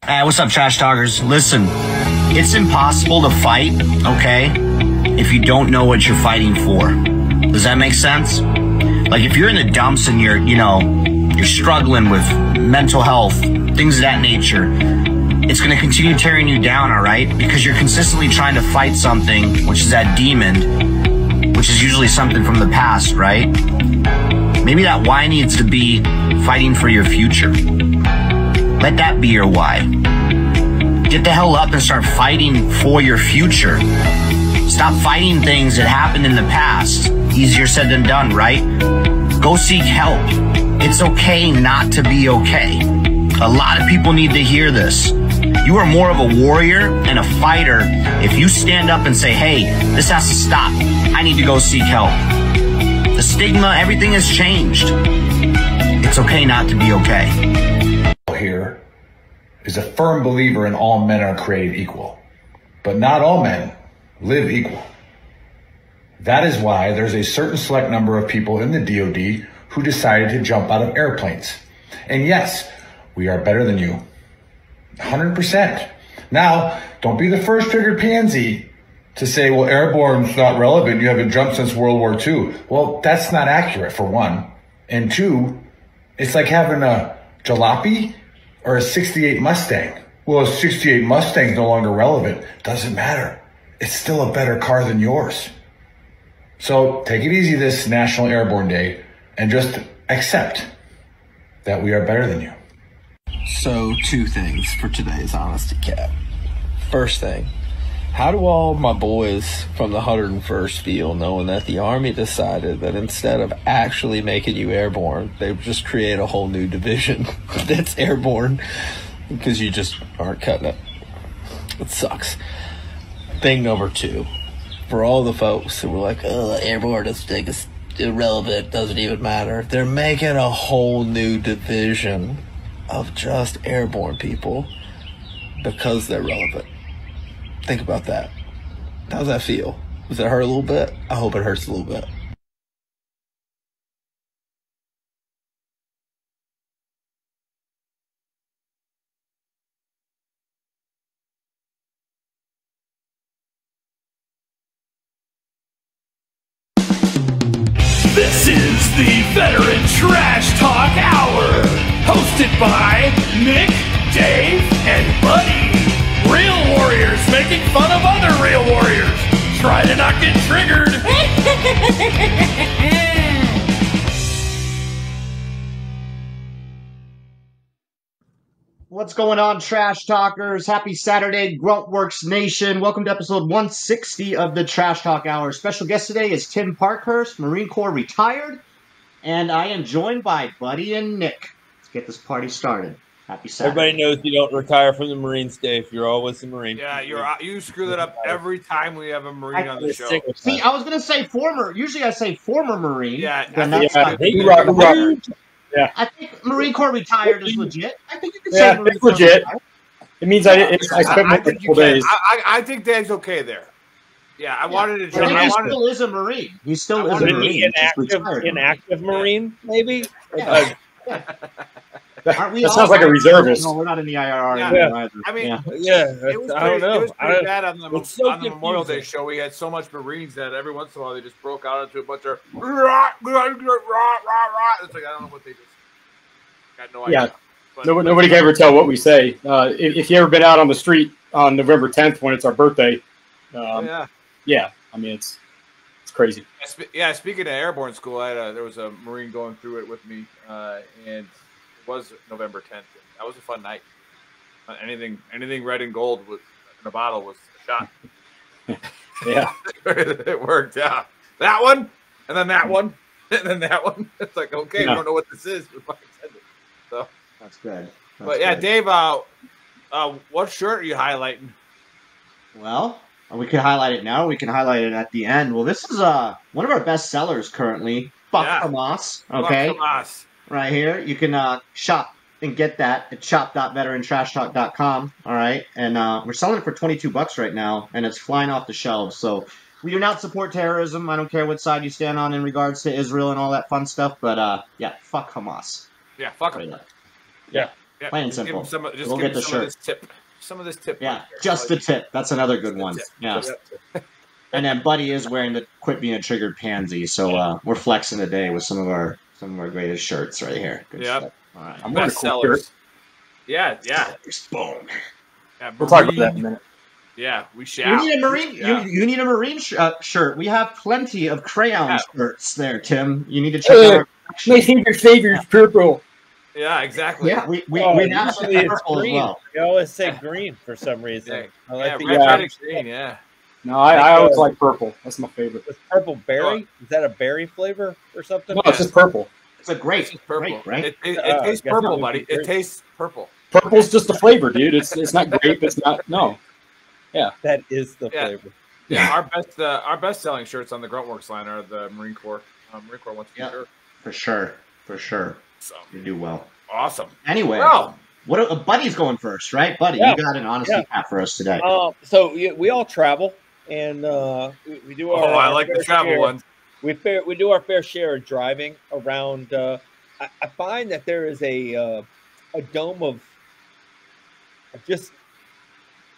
Hey, what's up, trash talkers? Listen, it's impossible to fight, okay, if you don't know what you're fighting for. Does that make sense? Like, if you're in the dumps and you're struggling with mental health, things of that nature, it's going to continue tearing you down, all right? Because you're consistently trying to fight something, which is that demon, which is usually something from the past, right? Maybe that why needs to be fighting for your future. Let that be your why. Get the hell up and start fighting for your future. Stop fighting things that happened in the past. Easier said than done, right? Go seek help. It's okay not to be okay. A lot of people need to hear this. You are more of a warrior and a fighter if you stand up and say, hey, this has to stop. I need to go seek help. The stigma, everything has changed. It's okay not to be okay. Here is a firm believer in all men are created equal, but not all men live equal. That is why there's a certain select number of people in the DoD who decided to jump out of airplanes. And yes, we are better than you. 100%. Now, don't be the first triggered pansy to say, well, airborne's not relevant. You haven't jumped since World War II. Well, that's not accurate, for one. And two, it's like having a jalopy or a 68 Mustang. Well, a 68 Mustang's no longer relevant. Doesn't matter. It's still a better car than yours. So take it easy this National Airborne Day and just accept that we are better than you. So, two things for today's Honesty Cat. First thing, how do all my boys from the 101st feel knowing that the Army decided that instead of actually making you airborne, they would just create a whole new division that's airborne because you just aren't cutting it? It sucks. Thing number two, for all the folks who were like, oh, airborne is irrelevant, doesn't even matter. They're making a whole new division of just airborne people because they're relevant. Think about that. How's that feel? Does it hurt a little bit? I hope it hurts a little bit. This is the Veteran Trash Talk Hour, hosted by Nick, Dave, and Buddy. Real warriors making fun of other real warriors. Try to not get triggered. What's going on, Trash Talkers? Happy Saturday, Gruntworks Nation. Welcome to episode 160 of the Trash Talk Hour. Special guest today is Tim Parkhurst, Marine Corps retired, and I am joined by Buddy and Nick. Let's get this party started. Happy Saturday. Everybody knows you don't retire from the Marines, Dave. You're always a Marine. Yeah, you screw that up every time we have a Marine on the show. See, I was going to say former. Usually I say former Marine. Yeah, I think Marine Corps retired is legit. I think you can say Marine it's legit. Corps it means I spent multiple days. I think Dave's okay there. Yeah, I wanted to. He still is a Marine. He still is a Marine. Inactive Marine, maybe? Yeah. Aren't we that all sounds like a reservist. No, we're not in the IRR yeah. either. I mean, it was I don't know. It was pretty bad on the so Memorial Day show. We had so much Marines that every once in a while they just broke out into a bunch of It's like, I don't know what they just got no idea. Yeah, but nobody can ever tell what we say. If you ever been out on the street on November 10th when it's our birthday, I mean it's crazy. Yeah, speaking of airborne school, there was a Marine going through it with me, and it was November 10th. That was a fun night. Anything red and gold in a bottle was a shot. Yeah, it worked out. That one, and then that one, and then that one. It's like, okay, we don't know what this is. We fucking said it. So that's good. But yeah, Dave, what shirt are you highlighting? Well, we can highlight it now. We can highlight it at the end. Well, this is one of our best sellers currently. Fuck Hamas. Okay. Fuck Hamas. Right here. You can shop and get that at shop.veterantrashtalk.com. All right. And we're selling it for $22 right now, and it's flying off the shelves. So we do not support terrorism. I don't care what side you stand on in regards to Israel and all that fun stuff. But yeah, fuck Hamas. Yeah, fuck them. Yeah. Yeah, Plain and just give simple. him some, just We'll give get him the some of shirt. this tip. Some of this tip. Yeah, right there. just the tip. That's another good one. tip. Yeah. Just the tip. And then Buddy is wearing the "Quit Being a Triggered Pansy," so we're flexing today with some of our greatest shirts right here. Good Yep. stuff. All right. I'm wearing a Best cool sellers. shirt. Yeah. Boom. Yeah, We'll talk about that in a minute. Yeah, we You shall. need a marine. Yeah. You need a marine shirt. We have plenty of crayon shirts there, Tim. You need to check out. My favorite is purple. Yeah, exactly. Yeah, we have some usually it's purple as green. well. You always say green for some reason. Yeah, I like the red and green. Yeah. No, I always like purple. That's my favorite. Is purple berry? Is that a berry flavor or something? No, it's just purple. It's a grape. It's purple, Grape, right? It tastes guess purple, that would buddy. be It great. tastes purple. Purple's just a flavor, dude. It's not grape. It's not no. That is the Yeah. flavor. Yeah, our best selling shirts on the Gruntworks line are the Marine Corps. Marine Corps wants to be sure. For sure. So You do well. awesome. Anyway, Well, Buddy's going first, right? Buddy, Yeah. you got an honesty cap for us today. So we all travel, and we do our. I like the fair travel share. ones. We do our fair share of driving around. I find that there is a dome of just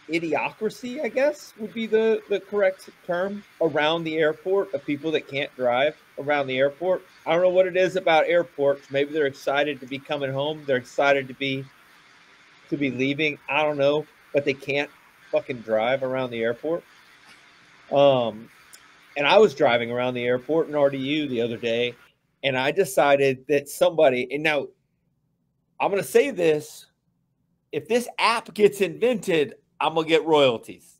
idiocracy, I guess would be the correct term, around the airport of people that can't drive around the airport. I don't know what it is about airports. Maybe they're excited to be coming home. They're excited to be leaving. I don't know, but they can't fucking drive around the airport. And I was driving around the airport in RDU the other day, and I decided that somebody, and now I'm going to say this, if this app gets invented, I'm going to get royalties.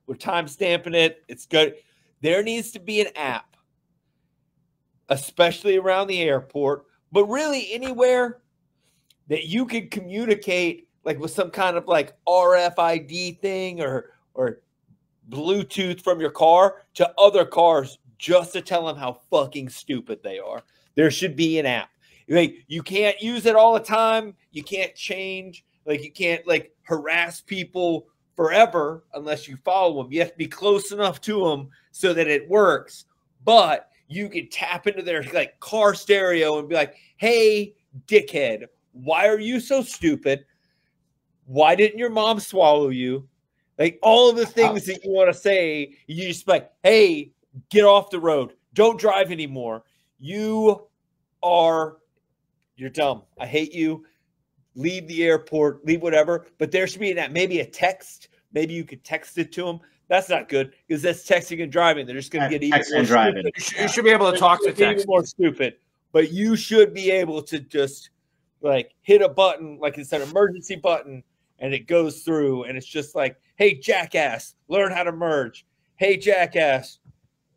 We're time stamping it. It's good. There needs to be an app, especially around the airport, but really anywhere that you can communicate like with some kind of like RFID thing or Bluetooth from your car to other cars just to tell them how fucking stupid they are. There should be an app. Like, you can't use it all the time. You can't change. Like, you can't like harass people forever unless you follow them. You have to be close enough to them so that it works. But you can tap into their like car stereo and be like, "Hey, dickhead, why are you so stupid? Why didn't your mom swallow you?" Like, all of the things that you want to say, you just like, "Hey, get off the road. Don't drive anymore. You're dumb. I hate you. Leave the airport, leave whatever." But there should be that, maybe a text. Maybe you could text it to them. That's not good because that's texting and driving. They're just going to get even more driving. You should be able to talk to even text. more stupid. But you should be able to just like hit a button, like it's an emergency button, and it goes through, and it's just like, "Hey, jackass, learn how to merge. Hey, jackass,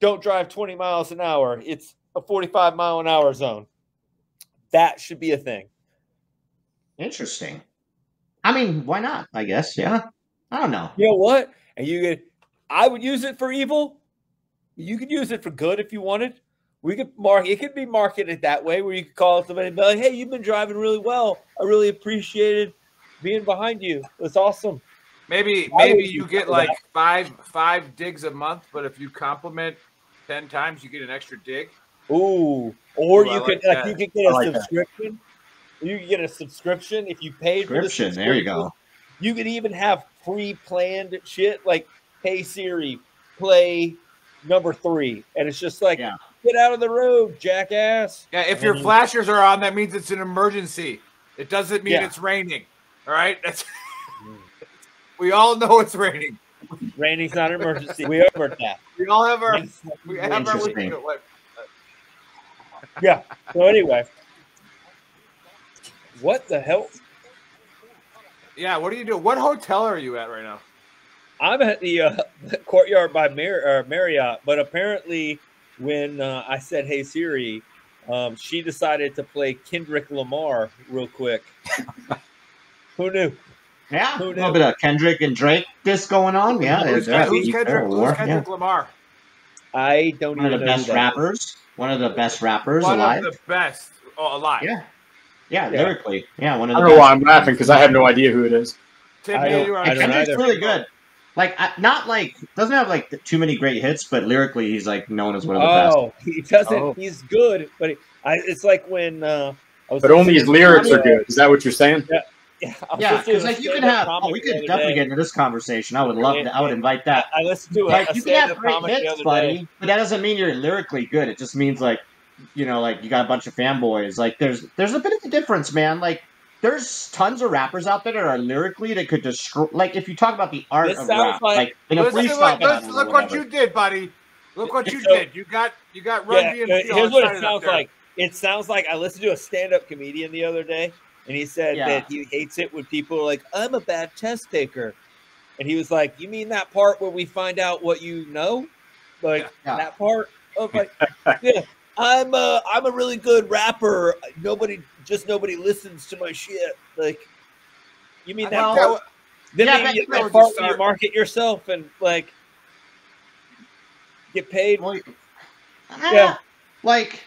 don't drive 20 miles an hour. It's a 45-mile-an-hour zone." That should be a thing. Interesting. I mean, why not? I guess. Yeah. I don't know. You know what? And I would use it for evil. You could use it for good if you wanted. It could be marketed that way, where you could call somebody and be like, "Hey, you've been driving really well. I really appreciated being behind you. It's awesome." Maybe you get like five digs a month, but if you compliment 10 times, you get an extra dig. Ooh, or you could like you could get a subscription. You could get a subscription if you paid for the subscription. There you go. You could even have pre-planned shit like, "Hey Siri, play number 3," and it's just like, "Get out of the road, jackass." Yeah, if your flashers are on, that means it's an emergency. It doesn't mean it's raining. All right, we all know it's raining. Raining's not an emergency. We over that. We all have our Interesting. Yeah. So anyway, what the hell? Yeah, what are you doing? What hotel are you at right now? I'm at the Courtyard by Marriott, but apparently when I said, "Hey Siri," she decided to play Kendrick Lamar real quick. Who knew? Yeah, a little bit of Kendrick and Drake disc going on. Yeah, who's Kendrick Lamar? I don't One even of the know best rappers. One of the best rappers One alive. of the best alive. Yeah, lyrically. Yeah, one of I the don't know best. why I'm laughing because I have no idea who it is. Tim, I don't Kendrick's either. really good. Like, not like, doesn't have like too many great hits, but lyrically he's like known as one of the best. Oh, he doesn't. He's good, but it's like when I was. But only his lyrics are good. Is that what you're saying? Yeah. Yeah, because like you can have. Oh, we could definitely get into this conversation. I would love that. I would invite that. I listened to like a you can have stand-up great comic the hits, other buddy, day. but that doesn't mean you're lyrically good. It just means like, you know, like you got a bunch of fanboys. Like there's a bit of a difference, man. Like there's tons of rappers out there that are lyrically that could destroy. Like if you talk about the art of rap, like in a freestyle battle, look what you did, buddy. Look what you did. You got Run DMC. Here's what it sounds like. It sounds like I listened to a stand-up comedian the other day, and he said that he hates it when people are like, "I'm a bad test taker," and he was like, "You mean that part where we find out what you know, like that part of like, yeah, I'm a really good rapper. Nobody listens to my shit. Like, you mean that part? Then maybe that part where you market yourself and like get paid. Like.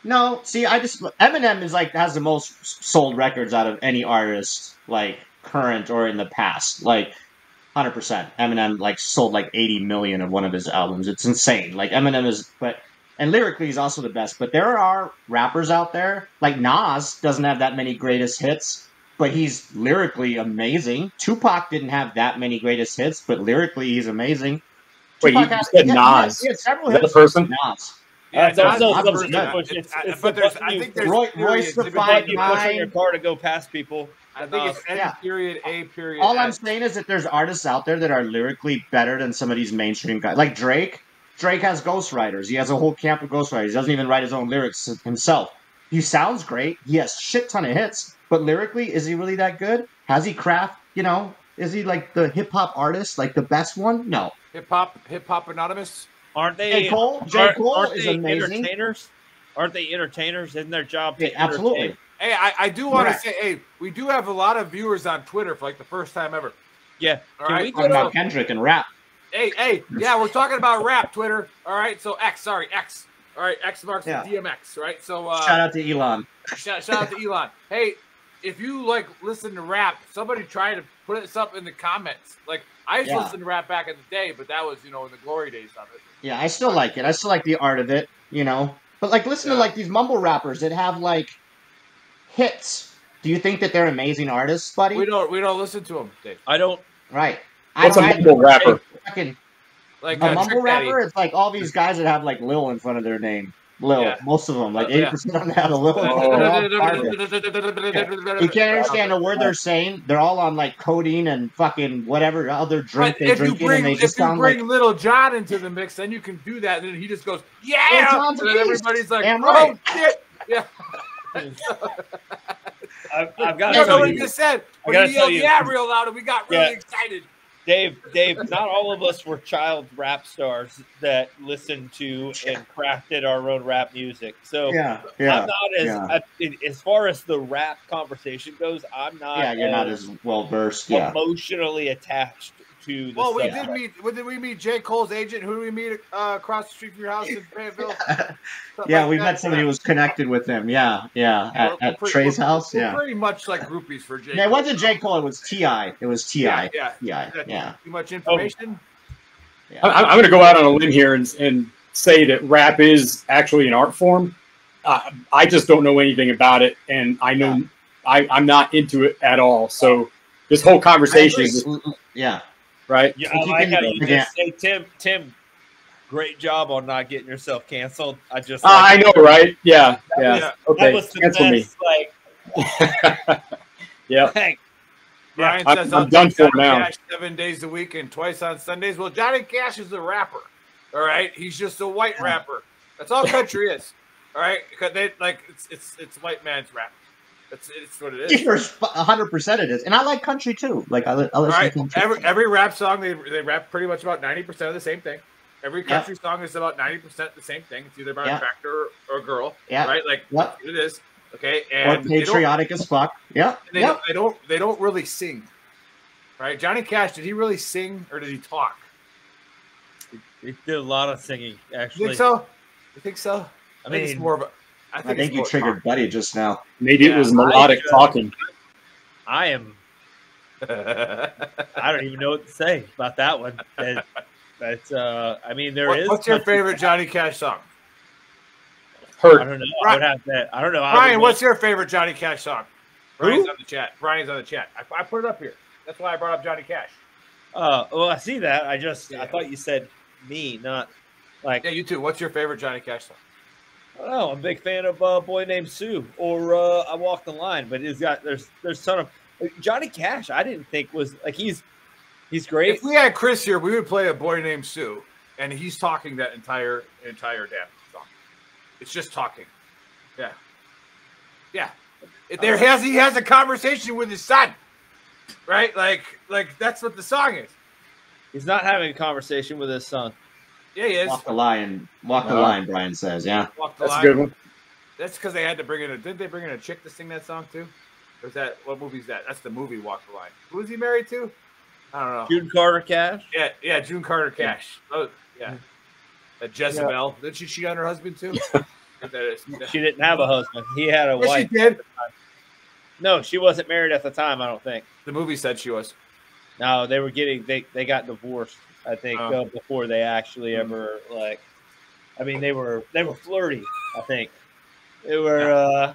No, see, Eminem is like has the most sold records out of any artist, like current or in the past, like 100%. Eminem like sold like 80 million of one of his albums. It's insane. Like Eminem is, and lyrically he's also the best. But there are rappers out there like Nas doesn't have that many greatest hits, but he's lyrically amazing. Tupac didn't have that many greatest hits, but lyrically he's amazing. Wait, you said Nas? He had several hits. Is that a person? Nas. Yeah, but I think there's Royce the 5'9" in your car to go past people. I think it's N period, A period. All I'm saying is that there's artists out there that are lyrically better than some of these mainstream guys. Like Drake. Drake has ghostwriters. He has a whole camp of ghostwriters. He doesn't even write his own lyrics himself. He sounds great. He has shit ton of hits. But lyrically, is he really that good? Has he craft, you know? Is he like the hip-hop artist? Like the best one? No. Hip-hop anonymous? Aren't they? J. Cole is amazing. Entertainers? Aren't they entertainers? Isn't their job to absolutely. entertain? Hey, I do want to say, hey, we do have a lot of viewers on Twitter for like the first time ever. Yeah. All right. Talking about Kendrick and rap. Hey, yeah, we're talking about rap, Twitter. All right, so X. All right, X marks the DMX. Right, so shout out to Elon. Shout out to Elon. Hey, if you like listen to rap, somebody try to put it up in the comments. Like I used to listen to rap back in the day, but that was in the glory days of it. Yeah, I still like it. I still like the art of it, But like, listen to like these mumble rappers that have like hits. Do you think that they're amazing artists, buddy? We don't listen to them, Dave. I don't. Right. What's a mumble rapper? Like a mumble rapper, it's like all these guys that have like Lil in front of their name. Lil, most of them, like 80% of them have a Lil. You can't understand a word they're saying. They're all on like codeine and fucking whatever other drink they drink in, and they just sound like. If you bring Little John into the mix, then you can do that, and then he just goes, "Yeah!" And then everybody's like, "Oh shit!" Yeah. I've got to tell you. What he just said. When he yelled "yeah" real loud, and we got really excited. Dave, not all of us were child rap stars that listened to and crafted our own rap music. So I'm not as far as the rap conversation goes, I'm not. Yeah, you're not as well versed. Emotionally attached to. Well, we did meet. When did we meet J. Cole's agent? Who did we meet across the street from your house in Fayetteville? We met somebody who was connected with him. At Trey's house. We're pretty much like groupies for J. Cole. Yeah, it wasn't J. Cole. It was T.I. It was T.I. Yeah. Too much information. I'm going to go out on a limb here and say that rap is actually an art form. I just don't know anything about it, and I know I'm not into it at all. So this whole conversation is right. Yeah, I like how you just say, Tim. Great job on not getting yourself canceled. I know, right? Yeah. Okay, that was the cancel best, me. Yeah. Like, Brian says I'm done for now. Cash 7 days a week and twice on Sundays. Well, Johnny Cash is a rapper. All right, he's just a white rapper. That's all country is. All right, because they like it's white man's rap. It's what it is. 100% it is, and I like country too. Like I listen to country. Every rap song they rap pretty much about 90% of the same thing. Every country song is about 90% the same thing. It's either about a tractor or a girl. Yeah. Right? Like it is. Okay. And or patriotic as fuck. Yeah. They don't really sing. Right? Johnny Cash, did he really sing or did he talk? He did a lot of singing, actually. You think so? I think it's more of a I think you triggered Buddy just now. Maybe it was melodic talking. I am I don't even know what to say about that one. But I mean, what's your favorite Johnny Cash song? Hurt. I don't know. I don't know. Brian, what's your favorite Johnny Cash song? Brian's on the chat. Brian's on the chat. I put it up here. That's why I brought up Johnny Cash. Well, I see that. I thought you said me, not like. Yeah, you too. What's your favorite Johnny Cash song? Oh, I'm a big fan of Boy Named Sue or I Walk the Line, but there's a ton of Johnny Cash. I didn't think was like he's great. If we had Chris here, we would play A Boy Named Sue, and he's talking that entire damn song. It's just talking. Yeah. Yeah. He has a conversation with his son. Right? Like that's what the song is. He's not having a conversation with his son. Yeah, he is. Walk the line, Brian says. Yeah. That's a good one. That's because they had to bring in didn't they bring in a chick to sing that song too? Or is that, what movie is that? That's the movie Walk the Line. Who is he married to? I don't know. June Carter Cash? Yeah, June Carter Cash. Oh, yeah. That Jezebel. Did she cheat on her husband too? She didn't have a husband. He had a wife. She did. No, she wasn't married at the time, I don't think. The movie said she was. No, they were they got divorced, I think, before they actually ever they were flirty, I think. They were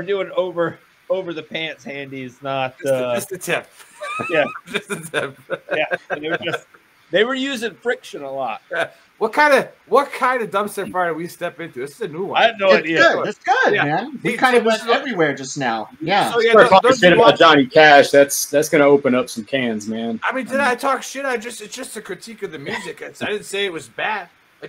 doing over the pants handies, not just a tip. Yeah. Just a tip. Yeah. They were using friction a lot. Yeah. What kind of dumpster fire did we step into? This is a new one. I have no idea. It's good, man. We kind of went everywhere just now. Yeah. So talking shit about Johnny Cash, that's going to open up some cans, man. I mean, did I talk shit? It's just a critique of the music. I didn't say it was bad. I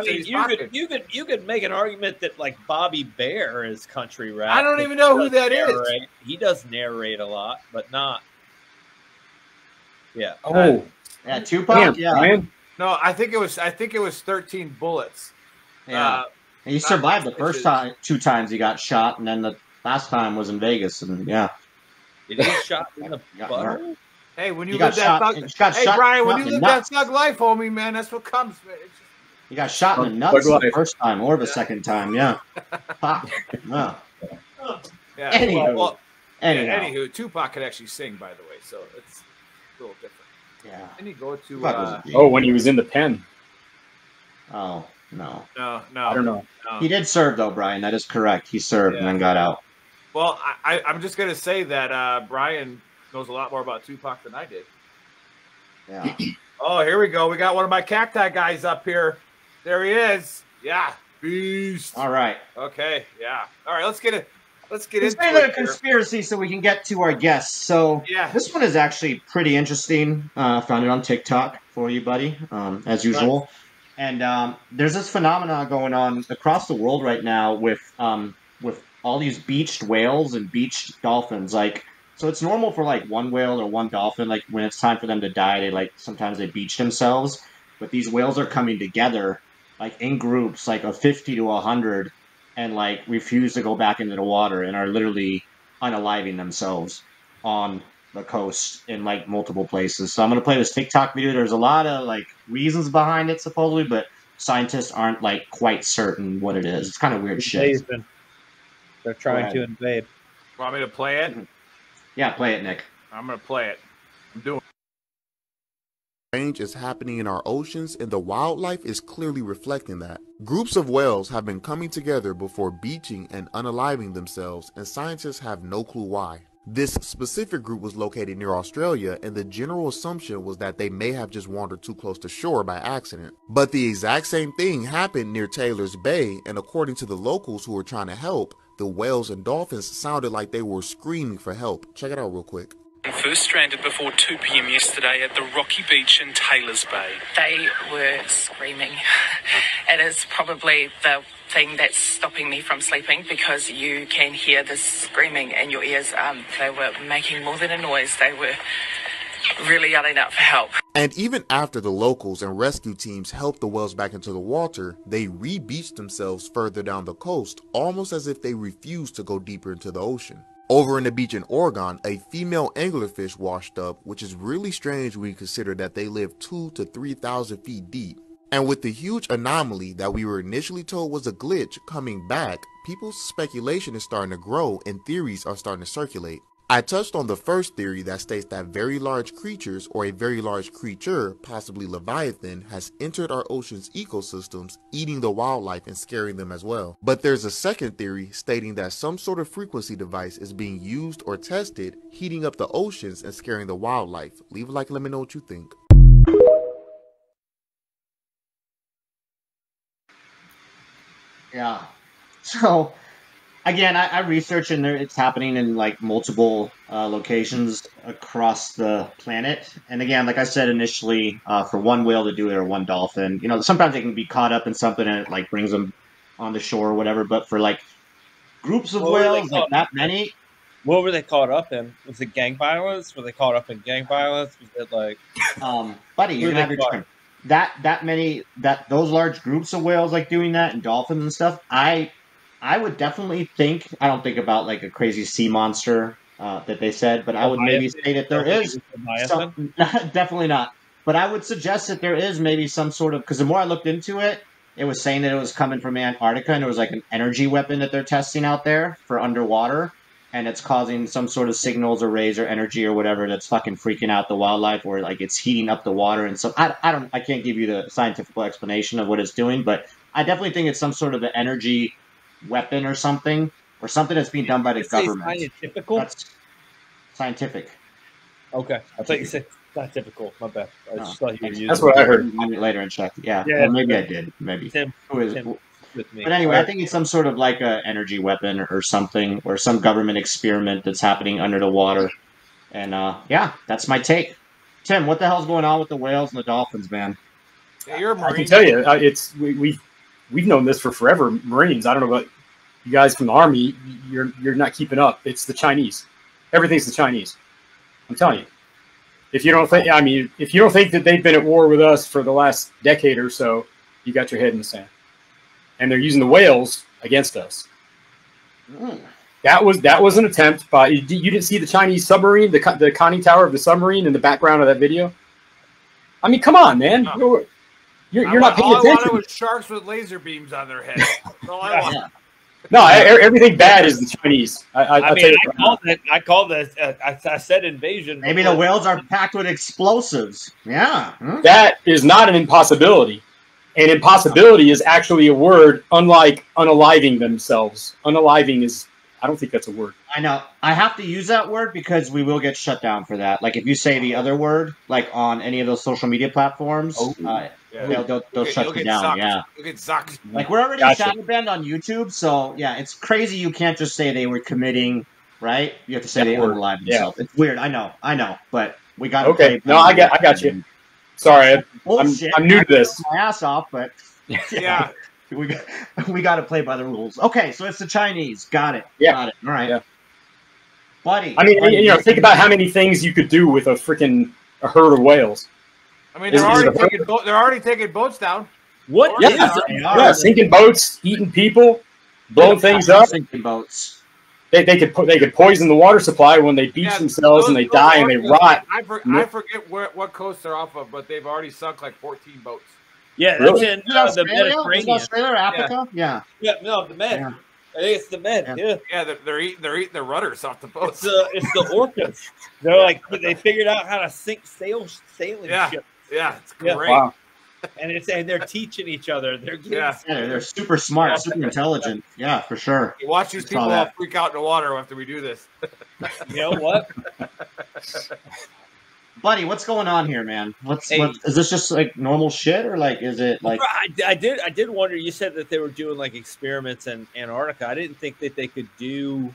mean, you could make an argument that like Bobby Bear is country rap. I don't even know who that is. He does narrate a lot, but not. Yeah. Oh. Yeah, Tupac. Yeah. Man. No, I think it was 13 bullets. Yeah. And he survived the first time. 2 times he got shot, and then the last time was in Vegas, and yeah. Did he get shot in the butt? Hey, when you live that thug, Brian, when you live that thug life, homie, man, that's what comes. Man. He got shot in the nuts the first time or the second time. Yeah. Pop. Yeah. Anywho, Tupac could actually sing, by the way, so it's a little different. Yeah. Then you go to when he was in the pen. Oh, no. No. I don't know. No. He did serve, though, Brian. That is correct. He served and then got out. Well, I'm just going to say that Brian knows a lot more about Tupac than I did. Yeah. Oh, here we go. We got one of my cacti guys up here. There he is. Yeah. Beast. All right. Okay. Yeah. All right. Let's get into the conspiracy so we can get to our guests. So this one is actually pretty interesting. Found it on TikTok for you, buddy, as usual. And there's this phenomenon going on across the world right now with all these beached whales and beached dolphins. So it's normal for one whale or one dolphin, when it's time for them to die, they sometimes they beach themselves. But these whales are coming together in groups of 50 to 100 and refuse to go back into the water and are literally unaliving themselves on the coast in multiple places. So I'm going to play this TikTok video. There's a lot of reasons behind it supposedly, but scientists aren't quite certain what it is. It's kind of weird shit. They're trying to invade. Want me to play it? Yeah, play it, Nick. I'm going to play it. I'm doing Change is happening in our oceans, and the wildlife is clearly reflecting that. Groups of whales have been coming together before beaching and unaliving themselves, and scientists have no clue why. This specific group was located near Australia, and the general assumption was that they may have just wandered too close to shore by accident. But the exact same thing happened near Taylor's Bay, and according to the locals who were trying to help, the whales and dolphins sounded like they were screaming for help. Check it out real quick. First stranded before 2 p.m. yesterday at the rocky beach in Taylor's Bay. They were screaming. It is probably the thing that's stopping me from sleeping because you can hear this screaming in your ears. They were making more than a noise. They were really yelling out for help. And even after the locals and rescue teams helped the whales back into the water, they re-beached themselves further down the coast, almost as if they refused to go deeper into the ocean. Over in the beach in Oregon, a female anglerfish washed up, which is really strange when you consider that they live 2,000 to 3,000 feet deep. And with the huge anomaly that we were initially told was a glitch coming back, people's speculation is starting to grow and theories are starting to circulate. I touched on the first theory that states that very large creatures or a very large creature, possibly Leviathan, has entered our ocean's ecosystems, eating the wildlife and scaring them as well. But there's a second theory stating that some sort of frequency device is being used or tested, heating up the oceans and scaring the wildlife. Leave a like and let me know what you think. Yeah. So, again, I research and it's happening in like multiple locations across the planet. And again, like I said initially, for one whale to do it or one dolphin, you know, sometimes they can be caught up in something and it like brings them on the shore or whatever. But for like groups of whales, like that many. What were they caught up in? Was it gang violence? Were they caught up in gang violence? Was it like, buddy, you're gonna have your turn. Those large groups of whales like doing that and dolphins and stuff, I would definitely think, I don't think about like a crazy sea monster that they said, but I would maybe say that there is some, definitely not. But I would suggest that there is maybe some sort of, because the more I looked into it, it was saying that it was coming from Antarctica and it was like an energy weapon that they're testing out there for underwater. And it's causing some sort of signals or rays or energy or whatever that's fucking freaking out the wildlife, or like it's heating up the water. And so I can't give you the scientific explanation of what it's doing, but I definitely think it's some sort of an energy weapon or something that's being done by the government. Scientific? That's scientific. Okay. I thought you said scientific. My bad. I just thought you were using That's what I heard. Later and check. Yeah. Yeah. Well, maybe I did. Maybe. Tim with me. But anyway, I think it's some sort of like a energy weapon or something, or some government experiment that's happening under the water. And yeah, that's my take. Tim, what the hell's going on with the whales and the dolphins, man? Yeah, you're a Marine. I can tell you, we've known this for forever. Marines. I don't know about you guys from the Army. You're not keeping up. It's the Chinese. Everything's the Chinese. I'm telling you. If you don't think that they've been at war with us for the last decade or so, you got your head in the sand. And they're using the whales against us. That was an attempt by. You didn't see the Chinese submarine, the conning tower of the submarine in the background of that video. I mean, come on, man. No. You're not paying attention. All I wanted was sharks with laser beams on their heads. That's all I wanted. No, everything bad is the Chinese. I called it. I said invasion. Maybe the whales are packed with explosives. Yeah. That is not an impossibility. An impossibility is actually a word, unlike unaliving themselves. Unaliving is, I don't think that's a word. I know. I have to use that word because we will get shut down for that. Like if you say the other word, like on any of those social media platforms, they'll shut you down. Sucked. Yeah. You'll get sucked. Like we're already shadow banned on YouTube, so yeah, it's crazy. You can't just say they were committing, right? You have to say they unalive themselves. Yeah. It's weird. I know, but we got okay. No, I got you. Sorry, I'm new to this. My ass off, but yeah, we got to play by the rules. Okay, so it's the Chinese. Got it. Yeah. Got it. All right, yeah. Buddy. I mean, think about how many things you could do with a herd of whales. I mean, they're already taking boats down. What? Yeah, sinking boats, eating people, blowing things up. Sinking boats. They could poison the water supply when they beach themselves and they die and they rot. I forget what coast they're off of, but they've already sunk like 14 boats. Yeah, that's in the Mediterranean. Australia or Africa? Yeah. No, the Med. Yeah. I think it's the Med. Yeah, they're eating the rudders off the boats. It's the orcas. They're like they figured out how to sink sailing ships. Yeah, it's great. Wow. And they're teaching each other. They're super smart, super intelligent. Yeah, for sure. You watch these people all freak out in the water after we do this. You know what? Buddy, what's going on here, man? Is this just like normal shit, or like is it like? I did wonder. You said that they were doing like experiments in Antarctica. I didn't think that they could do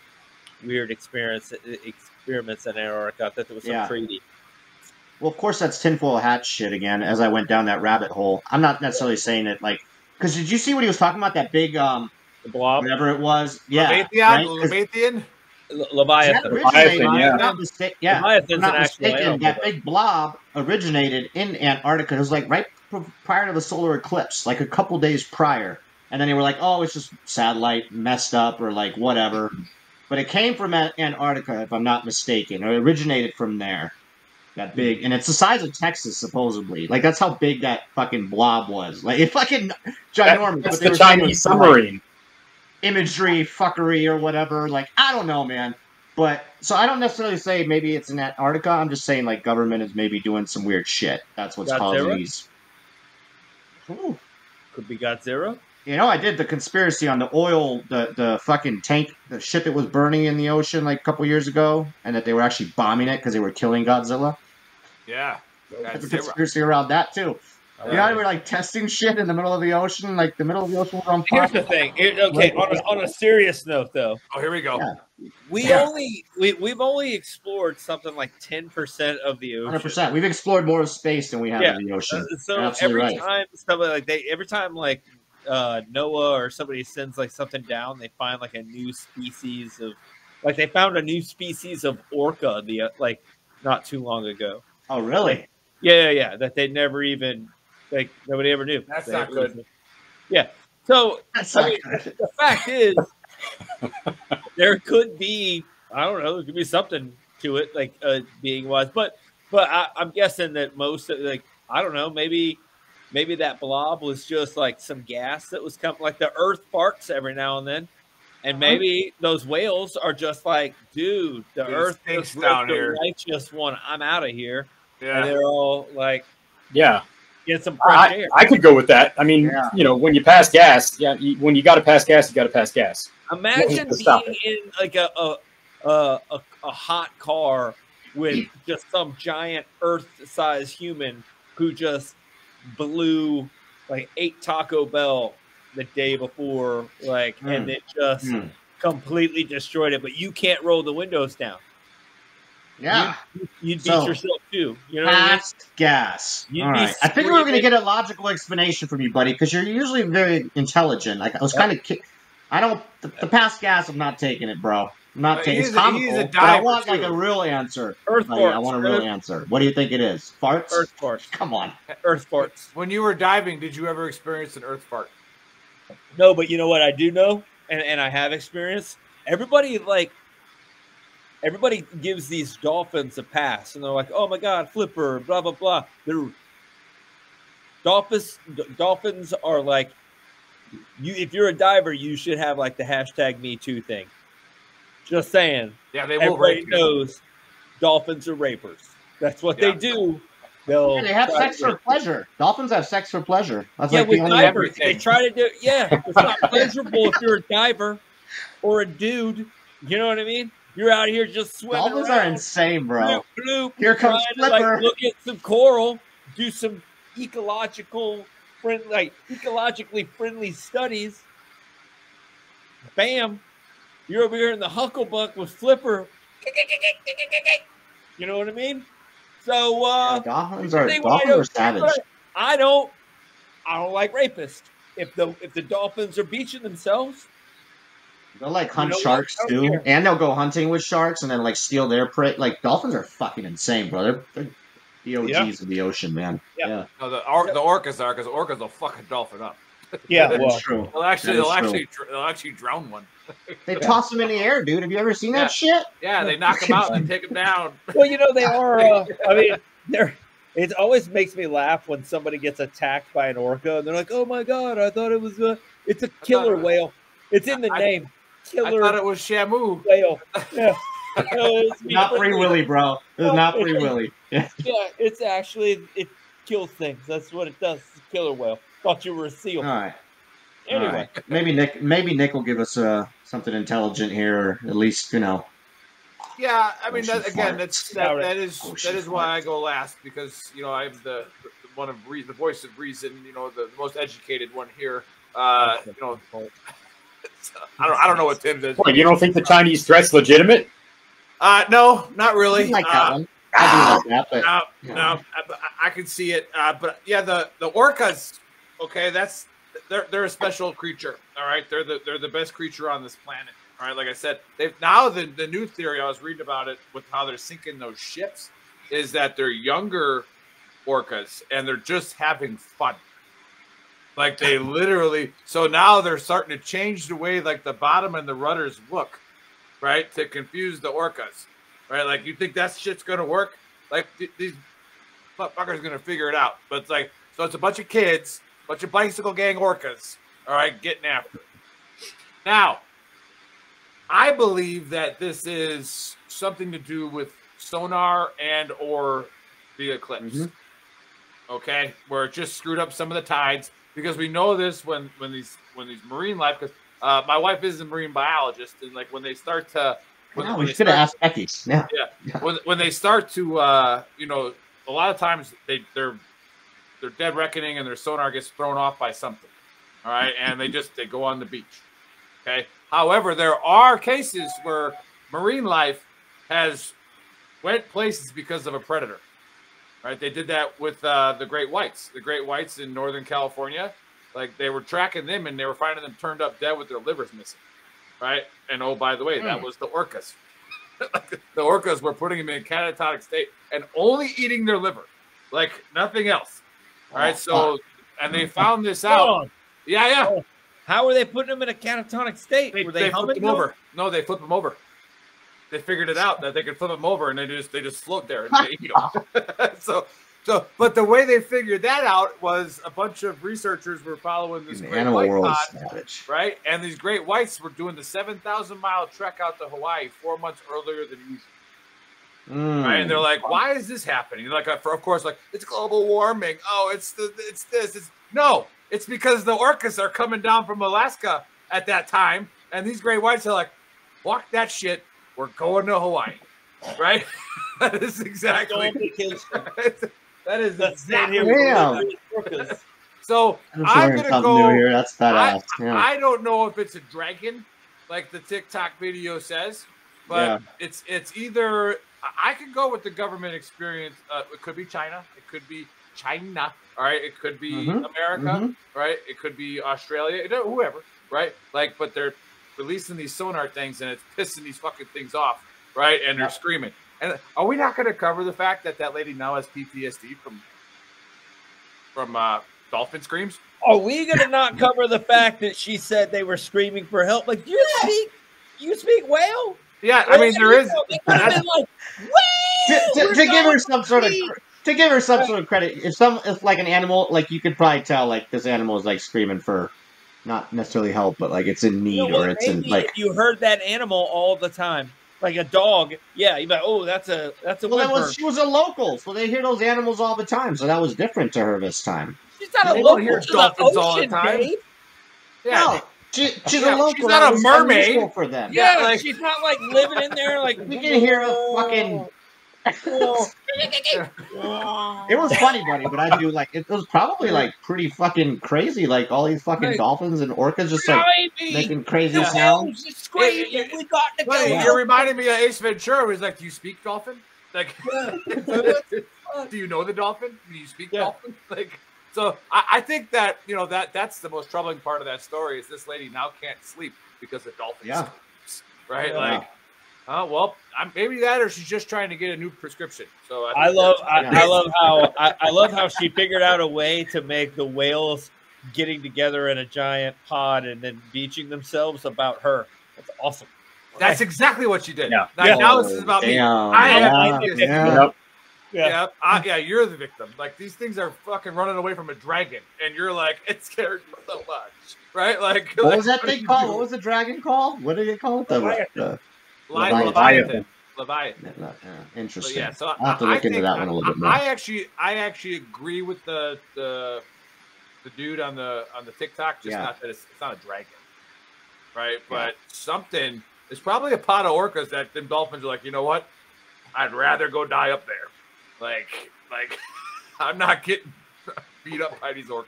weird experiments in Antarctica. I thought there was some treaty. Well, of course, that's tinfoil hat shit again, as I went down that rabbit hole. I'm not necessarily saying it like... Because did you see what he was talking about? That big... the blob? Whatever it was. Yeah. Leviathan? Leviathan. Leviathan's an actual animal. That big blob originated in Antarctica. It was like right prior to the solar eclipse, like a couple days prior. And then they were like, oh, it's just satellite messed up or like whatever. But it came from Antarctica, if I'm not mistaken. Or it originated from there. That big, and it's the size of Texas, supposedly. Like that's how big that fucking blob was. Like it fucking ginormous. That's the Chinese submarine. Imagery, fuckery, or whatever. Like I don't know, man. But so I don't necessarily say maybe it's in Antarctica. I'm just saying like government is maybe doing some weird shit. That's what's causing these. Ooh. Could be Godzilla. You know, I did the conspiracy on the oil, the fucking tank, the shit that was burning in the ocean like a couple years ago, and that they were actually bombing it because they were killing Godzilla. Yeah. There's a conspiracy around that too. You know, they were like testing shit in the middle of the ocean, like the middle of the ocean was on fire. Here's the thing. Okay, on a serious note, though. Oh, here we go. Yeah. We've only explored something like 10% of the ocean. 100%. We've explored more of space than we have of the ocean. So Absolutely every time Noah or somebody sends like something down, they find like a new species of, like they found a new species of orca like not too long ago. Oh, really? Yeah. That they never even. Like nobody ever knew. That's not good. Yeah. So good. The fact is, there could be, I don't know, there could be something to it, like being wise. But I'm guessing that most of, like, I don't know, maybe that blob was just like some gas that was coming, like the Earth farts every now and then, and maybe those whales are just like, dude, the Earth stinks down here. Righteous one, I'm out of here. Yeah. And they're all like, yeah. Get some fresh air. I could go with that. I mean, you know, when you pass gas, when you got to pass gas, you got to pass gas. Imagine being in like a hot car with just some giant Earth-sized human who just blew like 8 Taco Bell the day before, like, and it just completely destroyed it. But you can't roll the windows down. Yeah. You'd beat yourself too. You know what I mean? Gas. All right. I think we were going to get a logical explanation from you, buddy, because you're usually very intelligent. Like, I was kind of the past gas, I'm not taking it, bro. I'm not taking it. It's comical, but I want like a real answer. Earth farts. I want a real answer. What do you think it is? Farts? Earth farts. Come on. Earth farts. When you were diving, did you ever experience an earth fart? No, but you know what I do know, and I have experienced? Everybody gives these dolphins a pass, and they're like, "Oh my God, flipper, blah blah blah." Dolphins are like, if you're a diver, you should have like the #MeToo thing. Just saying. Yeah, they will Everybody rape you. knows dolphins are rapers. That's what they do. They have sex for pleasure. Dolphins have sex for pleasure. That's yeah, like with the only divers, they try to do. Yeah, it's not pleasurable if you're a diver or a dude. You know what I mean? You're out here just swimming Dolphins around. are insane, bro. Bloop, bloop, Here comes trying to, Flipper. like, look at some coral, do some ecologically friendly studies. Bam! You're over here in the Hucklebuck with Flipper. You know what I mean? So dolphins are savage. I don't like rapists. If the dolphins are beaching themselves. They'll like hunt sharks too, and they'll go hunting with sharks and then like steal their prey. Like dolphins are fucking insane, bro. They're the OGs of the ocean, man. Yeah. No, the orcas are, because orcas will fuck a dolphin up. Yeah, that's true. They'll actually drown one. They toss them in the air, dude. Have you ever seen that shit? Yeah, they knock them out and take them down. Well, you know they are. I mean, it always makes me laugh when somebody gets attacked by an orca and they're like, "Oh my God, I thought it was it's a killer whale. It's in the name." Killer. I thought it was Shamu. Whale. Yeah. Not Free Willy, bro. It's not Free Willy. Yeah. Yeah, it's actually, it kills things. That's what it does. It's a killer whale. Thought you were a seal. All right. Anyway. All right. Maybe Nick will give us something intelligent here, or at least, you know. Yeah, I mean, that is why I go last, because, you know, I'm the voice of reason, you know, the most educated one here. You know, I don't know what Tim does. What, you don't think the Chinese threat's legitimate? No, not really. Like that one. I do like that, but no, I can see it. But yeah, the orcas. Okay, they're a special creature. All right, they're the best creature on this planet. All right, like I said, they've now the new theory I was reading about it with how they're sinking those ships is that they're younger orcas and they're just having fun. Like they literally, so now they're starting to change the way like the bottom and the rudders look, right? To confuse the orcas, right? Like you think that shit's going to work? Like these motherfuckers going to figure it out. But it's like, so it's a bunch of kids, bunch of bicycle gang orcas, all right, getting after it. Now, I believe that this is something to do with sonar and or the eclipse. Mm-hmm. Okay, where it just screwed up some of the tides, because we know this when these marine life, because my wife is a marine biologist, and like when they start to we should have asked Becky. Yeah. When they start to you know, a lot of times they're dead reckoning and their sonar gets thrown off by something. All right, and they go on the beach. Okay. However, there are cases where marine life has went places because of a predator. Right? They did that with the great whites. The great whites in Northern California, like they were tracking them and they were finding them turned up dead with their livers missing. Right? And oh, by the way, that was the orcas. The orcas were putting them in a catatonic state and only eating their liver, like nothing else. All right. So, and they found this out. Yeah. Oh, how were they putting them in a catatonic state? Were they flipped them over? No, they flipped them over. They figured it out that they could flip them over, and they just float there and they eat them. So, but the way they figured that out was a bunch of researchers were following this great animal white world pod, right? And these great whites were doing the 7,000-mile trek out to Hawaii 4 months earlier than usual. Right? And they're like, why is this happening? Like, of course, like, it's global warming. Oh, it's this. No, it's because the orcas are coming down from Alaska at that time, and these great whites are like, walk that shit. We're going to Hawaii, right? That is exactly. That is exactly. So I'm gonna go. Here. That's badass. I don't know if it's a dragon, like the TikTok video says, but it's either. I could go with the government experience. It could be China. It could be China. All right. It could be America. Right. It could be Australia. Whoever. Right. Like, but they're releasing these sonar things and it's pissing these fucking things off. Right. And they're screaming. And are we not going to cover the fact that lady now has PTSD from dolphin screams? Are we going to not cover the fact that she said they were screaming for help? Like, you speak whale? Yeah, I mean, there is. To give her some sort of credit, if like an animal, like you could probably tell, like this animal is like screaming for not necessarily help, but like it's in need, or it's in like. If you heard that animal all the time, like a dog, yeah, you'd be like, oh, that's a. Well, she was a local, so they hear those animals all the time, so that was different to her this time. She's not a local. Hear dolphins all the time. Yeah. No. She's a local. She's not a mermaid for them. Yeah, like, she's not like living in there. Like we can hear a fucking. It was funny, buddy, but I do like it was probably like pretty fucking crazy. Like all these fucking dolphins and orcas just like making crazy sounds. Screaming, we got to go. You're reminding me of Ace Ventura. He's like, "Do you speak dolphin? Like, do you know the dolphin? Do you speak dolphin? Like." So I think that, you know, that's the most troubling part of that story is this lady now can't sleep because the dolphin screams, right? Like, well, maybe that, or she's just trying to get a new prescription. So I love how she figured out a way to make the whales getting together in a giant pod and then beaching themselves about her. That's awesome. That's exactly what she did. Yeah. Now this is about me. Yeah, you're the victim. Like, these things are fucking running away from a dragon, and you're like, it scared me so much, right? Like, what was that thing called? What was the dragon called? What did it call? Leviathan. Interesting. Yeah, so I'll have to look into that one a little bit more. I actually agree with the dude on the TikTok. Just not that it's not a dragon, right? But something. It's probably a pot of orcas that them dolphins are like, you know what? I'd rather go die up there. Like I'm not getting beat up by these orcas.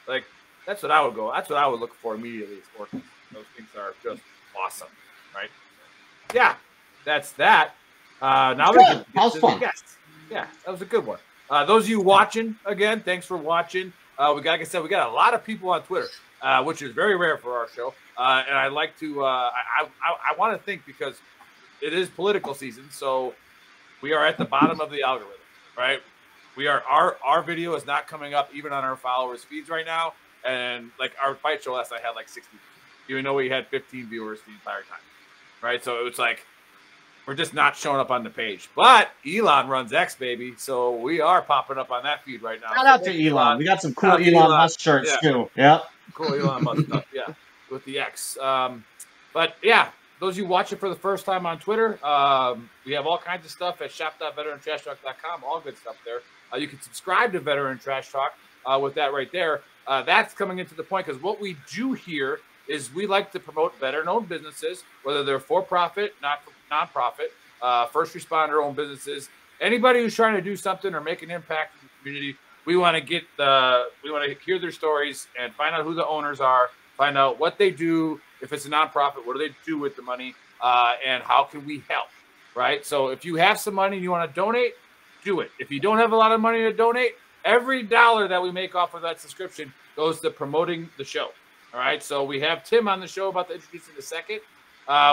Like, that's what I would go. That's what I would look for immediately is orcas. Those things are just awesome, right? Yeah, that's that. Now we can get to the guests. Yeah, that was a good one. Those of you watching, again, thanks for watching. Like I said, we got a lot of people on Twitter, which is very rare for our show. And I like to, I want to think, because it is political season, so we are at the bottom of the algorithm, right? We are our video is not coming up even on our followers' feeds right now. And like our fight show last night had like 60, even though we had 15 viewers the entire time, right? So it was like we're just not showing up on the page. But Elon runs X, baby, so we are popping up on that feed right now. Shout out to Elon. We got some cool Elon Musk shirts too. Yep. Cool Elon Musk stuff. Yeah, with the X. But yeah. those of you watching for the first time on Twitter, we have all kinds of stuff at shop.veterantrashtalk.com, all good stuff there. You can subscribe to Veteran Trash Talk with that right there. That's coming into the point because what we do here is we like to promote veteran-owned businesses, whether they're for-profit, non-profit, first responder-owned businesses. Anybody who's trying to do something or make an impact in the community, we want to hear their stories and find out who the owners are, find out what they do. If it's a nonprofit, what do they do with the money, and how can we help, right? So if you have some money and you want to donate, do it. If you don't have a lot of money to donate, every dollar that we make off of that subscription goes to promoting the show, all right? So we have Tim on the show about to introduce in a second.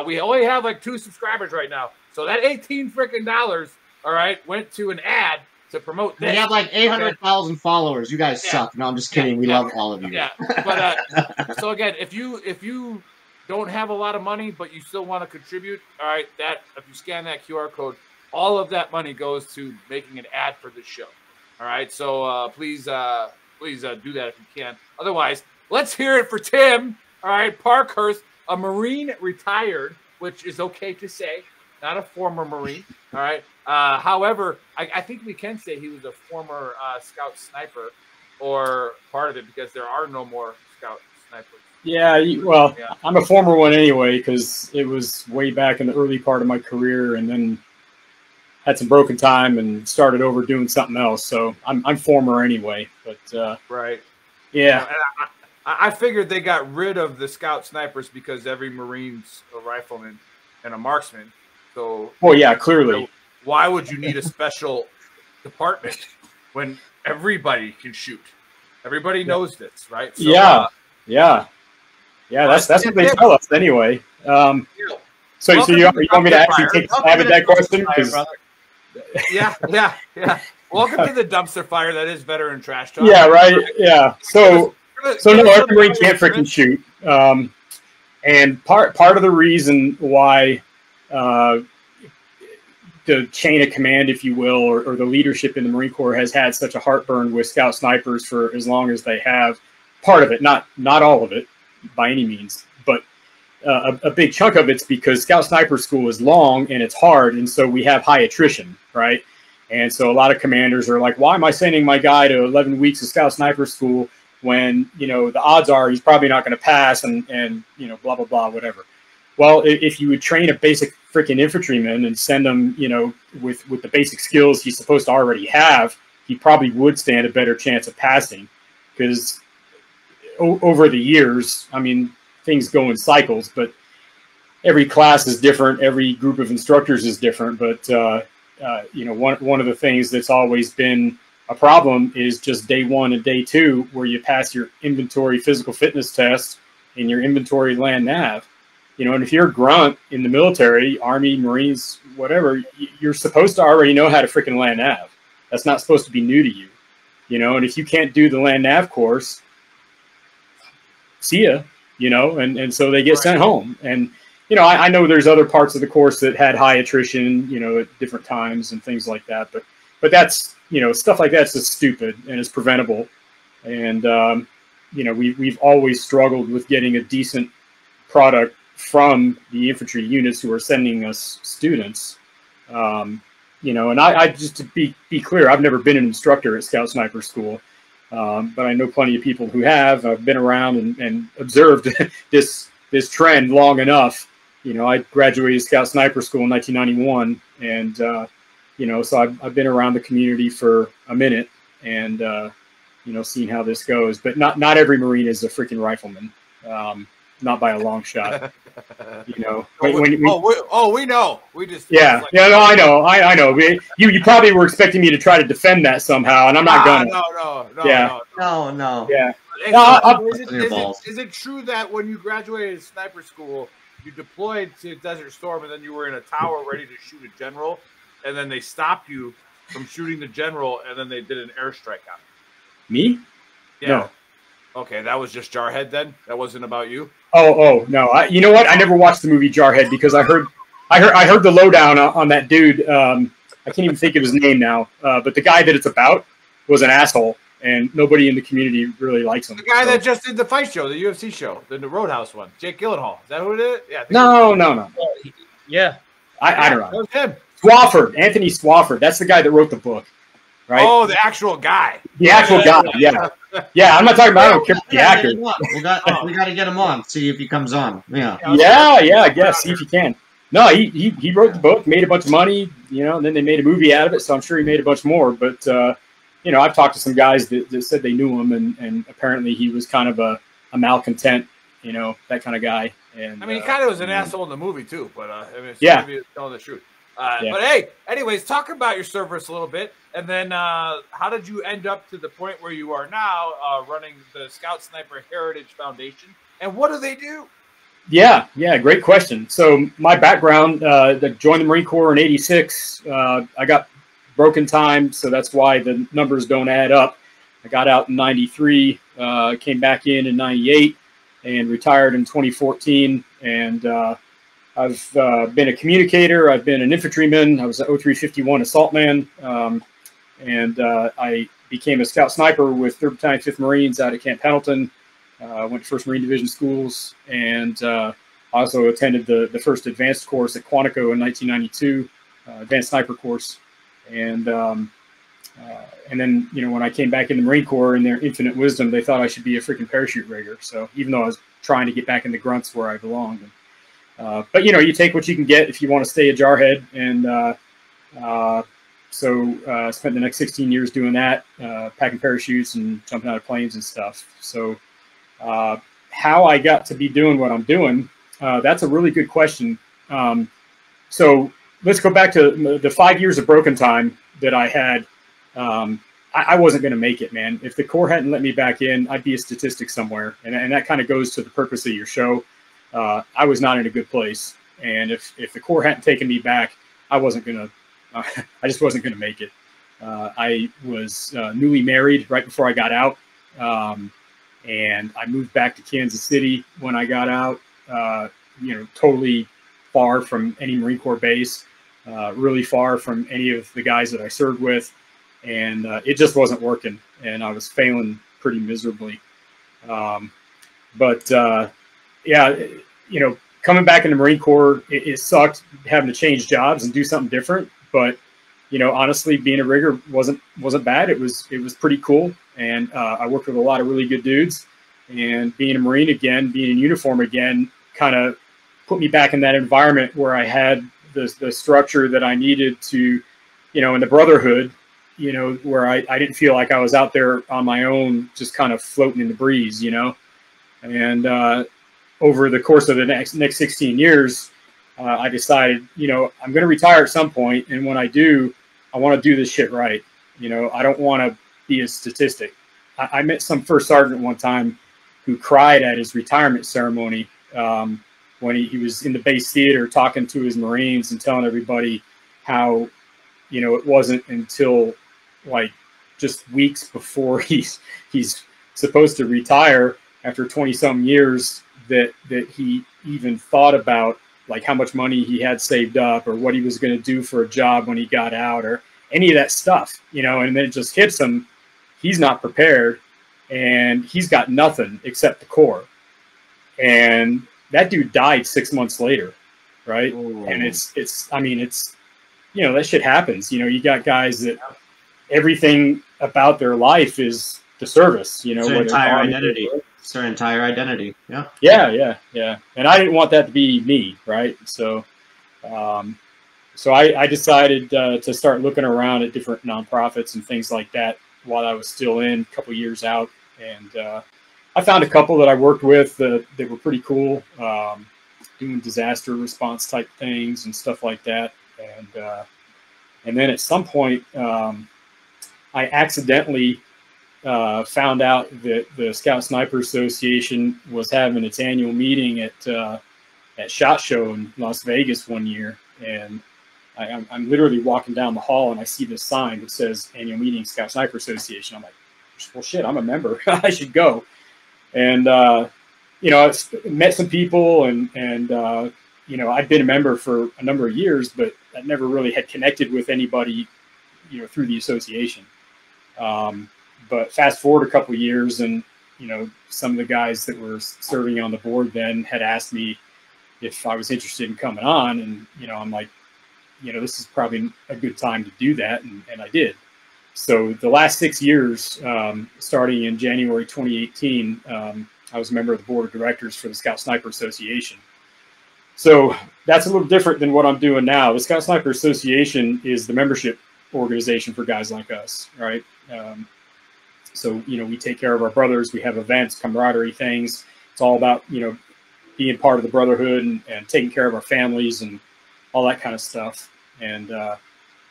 We only have like 2 subscribers right now. So that $18 freaking, all right, went to an ad to promote this. We have like 800,000 followers. You guys suck. No, I'm just kidding. We love all of you. Yeah, but so again, if you don't have a lot of money, but you still want to contribute, all right, that if you scan that QR code, all of that money goes to making an ad for the show. All right, so please do that if you can. Otherwise, let's hear it for Tim. All right, Parkhurst, a Marine retired, which is okay to say, not a former Marine. All right. However, I think we can say he was a former Scout sniper or part of it because there are no more Scout snipers. Yeah, well, yeah. I'm a former one anyway because it was way back in the early part of my career, and then had some broken time and started over doing something else. So I'm former anyway. But right, yeah. I figured they got rid of the Scout snipers because every Marine's a rifleman and a marksman. So, well, yeah, clearly. So why would you need a special department when everybody can shoot? Everybody knows this, right? So, yeah. That's what they tell us anyway. So you want me to actually take a stab at that question? Yeah. Welcome to the dumpster fire that is Veteran Trash Talk. Yeah, right. Yeah. So no, every Marine can't freaking shoot. And part of the reason why the chain of command, if you will, or the leadership in the Marine Corps has had such a heartburn with Scout snipers for as long as they have. Part of it, not all of it by any means, but a big chunk of it's because Scout Sniper School is long and it's hard, and so we have high attrition, right? And so a lot of commanders are like, why am I sending my guy to 11 weeks of Scout Sniper School when, you know, the odds are he's probably not going to pass and, you know, blah, blah, blah, whatever. Well, if you would train a basic freaking infantryman and send him, you know, with the basic skills he's supposed to already have, he probably would stand a better chance of passing because over the years, I mean, things go in cycles, but every class is different. Every group of instructors is different. But, you know, one of the things that's always been a problem is just day 1 and day 2, where you pass your inventory physical fitness test and your inventory land nav. You know, and if you're a grunt in the military, Army, Marines, whatever, you're supposed to already know how to freaking land nav. That's not supposed to be new to you. You know, and if you can't do the land nav course, see ya, you know, and so they get sent home. And, you know, I know there's other parts of the course that had high attrition, you know, at different times and things like that. But that's, you know, stuff like that's just stupid and it's preventable. And, you know, we've always struggled with getting a decent product from the infantry units who are sending us students. You know, and I just to be clear, I've never been an instructor at Scout Sniper School. But I know plenty of people who have. I've been around and observed this trend long enough. You know, I graduated Scout Sniper School in 1991, and you know, so I've been around the community for a minute, and you know, seeing how this goes. But not every Marine is a freaking rifleman, not by a long shot. You know, we know. We just no, I know. You probably were expecting me to try to defend that somehow, and I'm not gonna. No. Yeah. Is it true that when you graduated sniper school, you deployed to Desert Storm, and then you were in a tower ready to shoot a general, and then they stopped you from shooting the general, and then they did an airstrike on you? Me? Yeah. No. Okay, that was just Jarhead then. That wasn't about you. Oh no! You know what? I never watched the movie Jarhead because I heard the lowdown on that dude. I can't even think of his name now. But the guy that it's about was an asshole, and nobody in the community really likes him. The guy that just did the fight show, the UFC show, the Roadhouse one, Jake Gyllenhaal. Is that who it is? Yeah. I think No. Yeah. I don't that know. was him. Swafford, Anthony Swafford. That's the guy that wrote the book, right? Oh, the actual guy. The actual guy. Yeah. Yeah, I'm not talking about. I don't care about the actor. We got to get him on. See if he comes on. Yeah. Yeah. I guess see if you can. No, he wrote the book, made a bunch of money, and then they made a movie out of it. So I'm sure he made a bunch more. But I've talked to some guys that said they knew him, and apparently he was kind of a malcontent, that kind of guy. And I mean, he kind of was an asshole in the movie too. But maybe it's telling the truth. But hey, anyways, talk about your service a little bit, and then how did you end up to the point where you are now running the Scout Sniper Heritage Foundation, and what do they do? Yeah, great question. So my background, I joined the Marine Corps in '86. I got broken time, so that's why the numbers don't add up. I got out in '93, came back in '98, and retired in 2014, and I've been a communicator. I've been an infantryman. I was an 0351 assault man. And I became a scout sniper with 3rd Battalion, 5th Marines out at Camp Pendleton. Went to 1st Marine Division schools. And also attended the first advanced course at Quantico in 1992, advanced sniper course. And then, when I came back in the Marine Corps, in their infinite wisdom, they thought I should be a freaking parachute rigger. So even though I was trying to get back in the grunts where I belonged. But you take what you can get if you want to stay a jarhead, and so spent the next 16 years doing that, packing parachutes and jumping out of planes and stuff. So how I got to be doing what I'm doing, that's a really good question. So let's go back to the 5 years of broken time that I had. I wasn't going to make it, man. If the Corps hadn't let me back in, I'd be a statistic somewhere, and that kind of goes to the purpose of your show. I was not in a good place, and if the Corps hadn't taken me back, I just wasn't gonna make it. I was newly married right before I got out, and I moved back to Kansas City when I got out. Totally far from any Marine Corps base, really far from any of the guys that I served with, and it just wasn't working, and I was failing pretty miserably. Yeah, coming back in the Marine Corps, it sucked having to change jobs and do something different. But, honestly, being a rigger wasn't bad. It was pretty cool. And I worked with a lot of really good dudes. And being a Marine again, being in uniform again, kind of put me back in that environment where I had the structure that I needed to, in the brotherhood, where I didn't feel like I was out there on my own, just kind of floating in the breeze, And over the course of the next 16 years, I decided, I'm going to retire at some point. And when I do, I want to do this shit right. I don't want to be a statistic. I met some first sergeant one time who cried at his retirement ceremony when he was in the base theater talking to his Marines and telling everybody how, it wasn't until like just weeks before he's supposed to retire after 20-some years that he even thought about like how much money he had saved up or what he was going to do for a job when he got out or any of that stuff, and then it just hits him. He's not prepared and he's got nothing except the Corps. And that dude died 6 months later. Right. Ooh. And it's, that shit happens. You got guys that everything about their life is the service, their entire identity. It's their entire identity. Yeah. Yeah. And I didn't want that to be me. Right. So, I decided to start looking around at different nonprofits and things like that while I was still in a couple years out. And I found a couple that I worked with that were pretty cool, doing disaster response type things and stuff like that. And then at some point, I accidentally found out that the Scout Sniper Association was having its annual meeting at SHOT Show in Las Vegas one year, and I'm literally walking down the hall and I see this sign that says Annual Meeting Scout Sniper Association. I'm like, well, shit, I'm a member. I should go. And I met some people and I'd been a member for a number of years, but I never really had connected with anybody, through the association. But fast forward a couple of years, and some of the guys that were serving on the board then had asked me if I was interested in coming on, and I'm like, this is probably a good time to do that, and I did. So the last 6 years, starting in January 2018, I was a member of the board of directors for the Scout Sniper Association. So that's a little different than what I'm doing now. The Scout Sniper Association is the membership organization for guys like us, right? So, we take care of our brothers. We have events, camaraderie things. It's all about, being part of the brotherhood and taking care of our families and all that kind of stuff. And about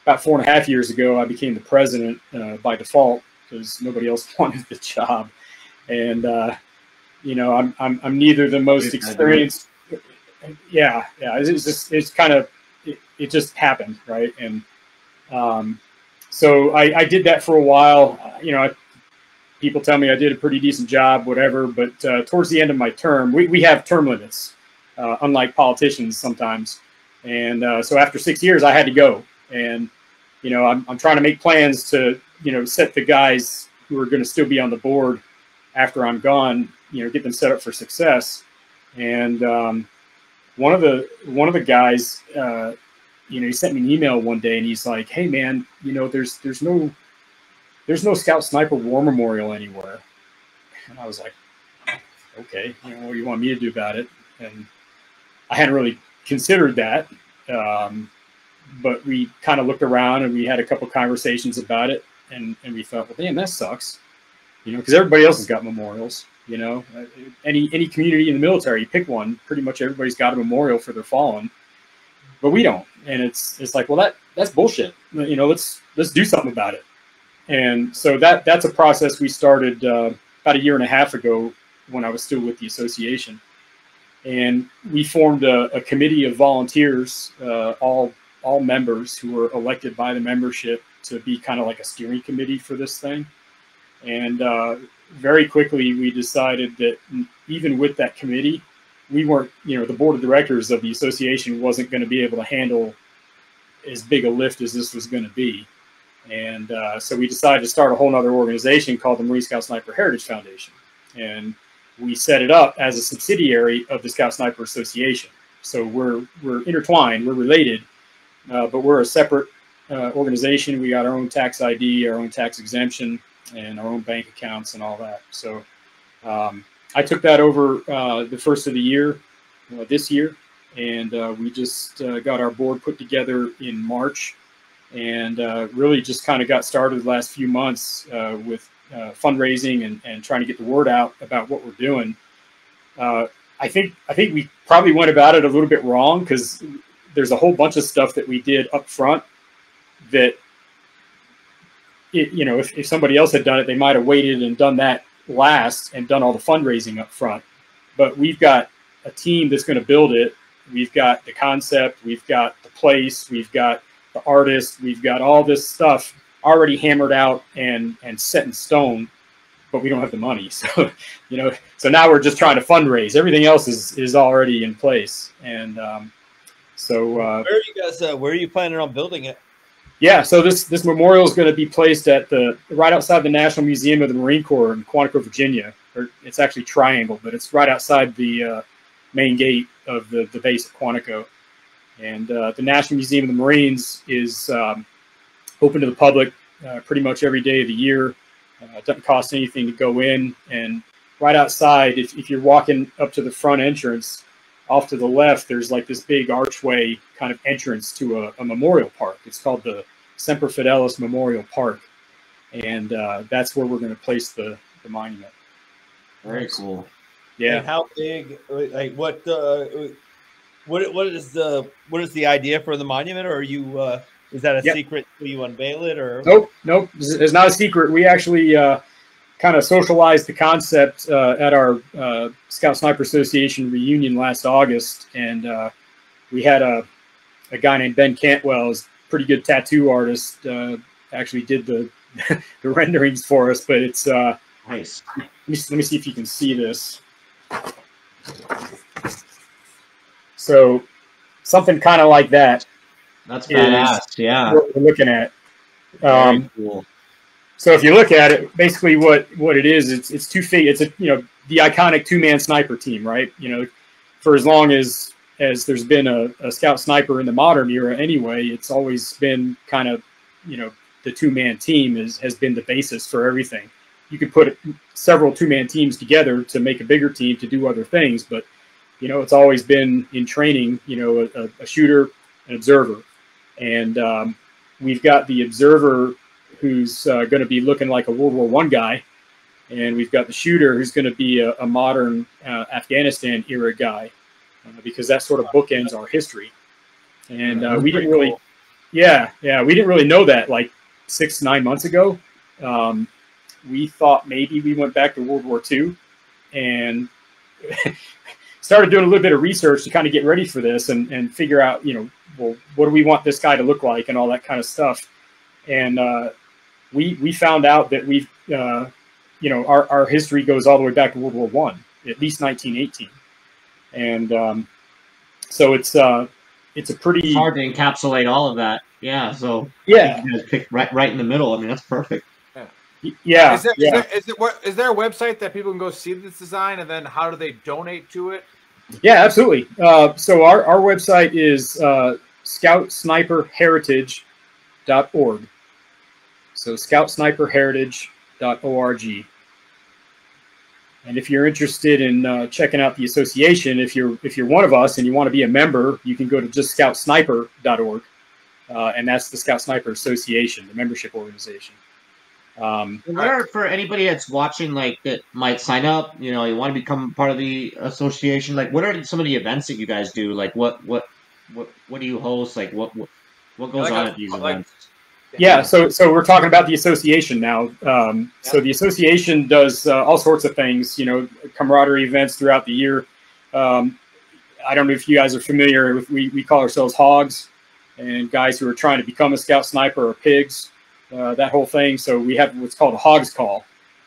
4.5 years ago, I became the president by default because nobody else wanted the job. And, I'm neither the most experienced. Yeah. It's kind of, it just happened, right? And so I did that for a while. People tell me I did a pretty decent job, whatever. But towards the end of my term, we have term limits, unlike politicians sometimes. And so after 6 years, I had to go. And, I'm trying to make plans to, set the guys who are going to still be on the board after I'm gone, get them set up for success. And one of the guys, he sent me an email one day, and he's like, "Hey man, there's no Scout Sniper War Memorial anywhere." And I was like, "Okay, what do you want me to do about it?" And I hadn't really considered that, but we kind of looked around and we had a couple conversations about it, and we thought, well, damn, that sucks, because everybody else has got memorials. Any community in the military, you pick one, pretty much everybody's got a memorial for their fallen, but we don't. And it's like, well, that's bullshit. Let's do something about it. And so that's a process we started about 1.5 years ago when I was still with the association. And we formed a committee of volunteers, all members who were elected by the membership to be kind of like a steering committee for this thing. And very quickly, we decided that even with that committee, we weren't, the board of directors of the association wasn't going to be able to handle as big a lift as this was going to be. And so we decided to start a whole other organization called the Marine Scout Sniper Heritage Foundation. And we set it up as a subsidiary of the Scout Sniper Association. So we're intertwined, we're related, but we're a separate organization. We got our own tax ID, our own tax exemption, and our own bank accounts and all that. So I took that over the first of the year, this year, and we just got our board put together in March, and really just kind of got started the last few months with fundraising and trying to get the word out about what we're doing. I think we probably went about it a little bit wrong, because there's a whole bunch of stuff that we did up front that, if somebody else had done it, they might have waited and done that last and done all the fundraising up front. But we've got a team that's going to build it. We've got the concept, we've got the place, we've got the artist, we've got all this stuff already hammered out and set in stone, but we don't have the money. So, so now we're just trying to fundraise. Everything else is already in place. And where are you guys, where are you planning on building it? Yeah, so this memorial is going to be placed at right outside the National Museum of the Marine Corps in Quantico, Virginia. It's actually Triangle, but it's right outside the main gate of the base at Quantico. And the National Museum of the Marines is open to the public pretty much every day of the year. It doesn't cost anything to go in. And right outside, if you're walking up to the front entrance, off to the left, there's like this big archway kind of entrance to a memorial park. It's called the Semper Fidelis Memorial Park. And that's where we're going to place the monument. Very cool. Yeah. And how big, like what is the idea for the monument? Or are you, is that a secret till you unveil it, or? Nope. It's not a secret. We actually kind of socialized the concept at our Scout Sniper Association reunion last August, and we had a guy named Ben Cantwell, is a pretty good tattoo artist, actually did the the renderings for us. But it's nice. Let me see if you can see this. So something kind of like that. That's badass. Yeah, what we're looking at. Very cool. So if you look at it, basically what it is, it's it's a, you know, the iconic two-man sniper team, right? You know, for as long as there's been a scout sniper in the modern era anyway, it's always been kind of, you know, the two-man team has been the basis for everything. You could put several two-man teams together to make a bigger team to do other things, but, you know, it's always been in training, you know, a shooter, an observer. And we've got the observer who's going to be looking like a World War I guy, and we've got the shooter who's going to be a modern Afghanistan era guy, because that sort of bookends our history. And we didn't really, cool. yeah, we didn't really know that like 6 to 9 months ago. We thought maybe we went back to World War II, and started doing a little bit of research to kind of get ready for this and figure out, you know, well, what do we want this guy to look like and all that kind of stuff. And we found out that we've, you know, our history goes all the way back to World War I, at least 1918. And so it's a pretty it's hard to encapsulate all of that. Yeah. So yeah, you just pick right in the middle. I mean, that's perfect. Yeah. Is there a website that people can go see this design, and then how do they donate to it? Yeah, absolutely. So our website is scoutsniperheritage.org. So scoutsniperheritage.org. And if you're interested in checking out the association, if you're one of us and you want to be a member, you can go to just scoutsniper.org, and that's the Scout Sniper Association, the membership organization. For anybody that's watching, like, that might sign up, you know, you want to become part of the association, like, what are some of the events that you guys do? Like, what do you host? Like, what goes on at these events? Yeah, so we're talking about the association now. So the association does all sorts of things, you know, camaraderie events throughout the year. I don't know if you guys are familiar with, we call ourselves hogs, and guys who are trying to become a scout sniper are pigs. That whole thing. So we have what's called a Hogs Call,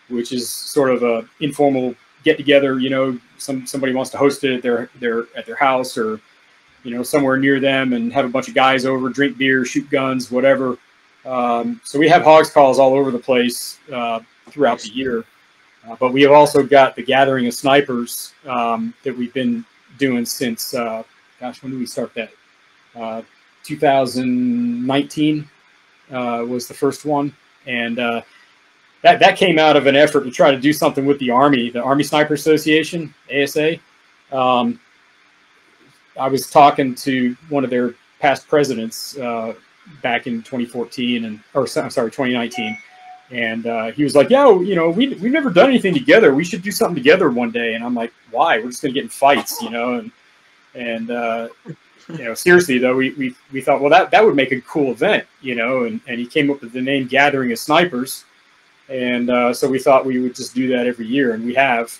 which is sort of a informal get together. You know, somebody wants to host it at their house, or, you know, somewhere near them, and have a bunch of guys over, drink beer, shoot guns, whatever. So we have Hogs Calls all over the place throughout the year. But we have also got the Gathering of Snipers that we've been doing since, gosh, when did we start that? 2019. Was the first one, and that came out of an effort to try to do something with the Army Sniper Association, ASA. I was talking to one of their past presidents back in 2014, 2019, and he was like, "Yo, you know, we've never done anything together. We should do something together one day." And I'm like, "Why? We're just gonna get in fights, you know?" And you know, seriously though, we thought, well, that would make a cool event, you know, and he came up with the name Gathering of Snipers, and so we thought we would just do that every year, and we have.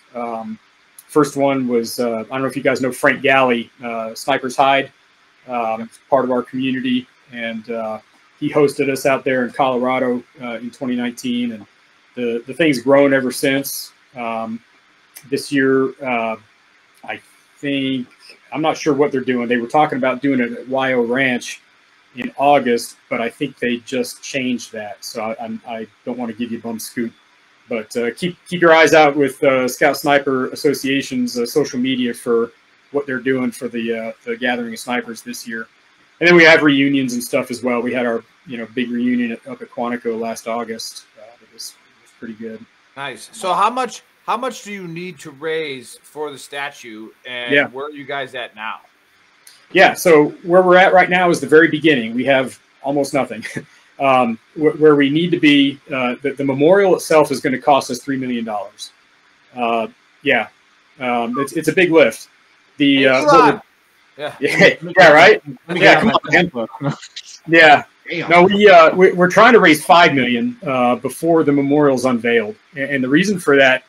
First one was I don't know if you guys know Frank Galley, Sniper's Hide, part of our community, and he hosted us out there in Colorado in 2019, and the thing's grown ever since. This year, I think. I'm not sure what they're doing. They were talking about doing it at YO Ranch in August, but I think they just changed that. So I don't want to give you a bum scoop, but keep your eyes out with Scout Sniper Association's social media for what they're doing for the Gathering of Snipers this year. And then we have reunions and stuff as well. We had our, you know, big reunion up at Quantico last August. It was pretty good. Nice. So how much do you need to raise for the statue, and where are you guys at now? Yeah, so where we're at right now is the very beginning. We have almost nothing. Where we need to be, the memorial itself is going to cost us $3 million. It's a big lift. Right? Yeah, come on, man. Yeah. No, we're trying to raise $5 million before the memorial's unveiled, and the reason for that.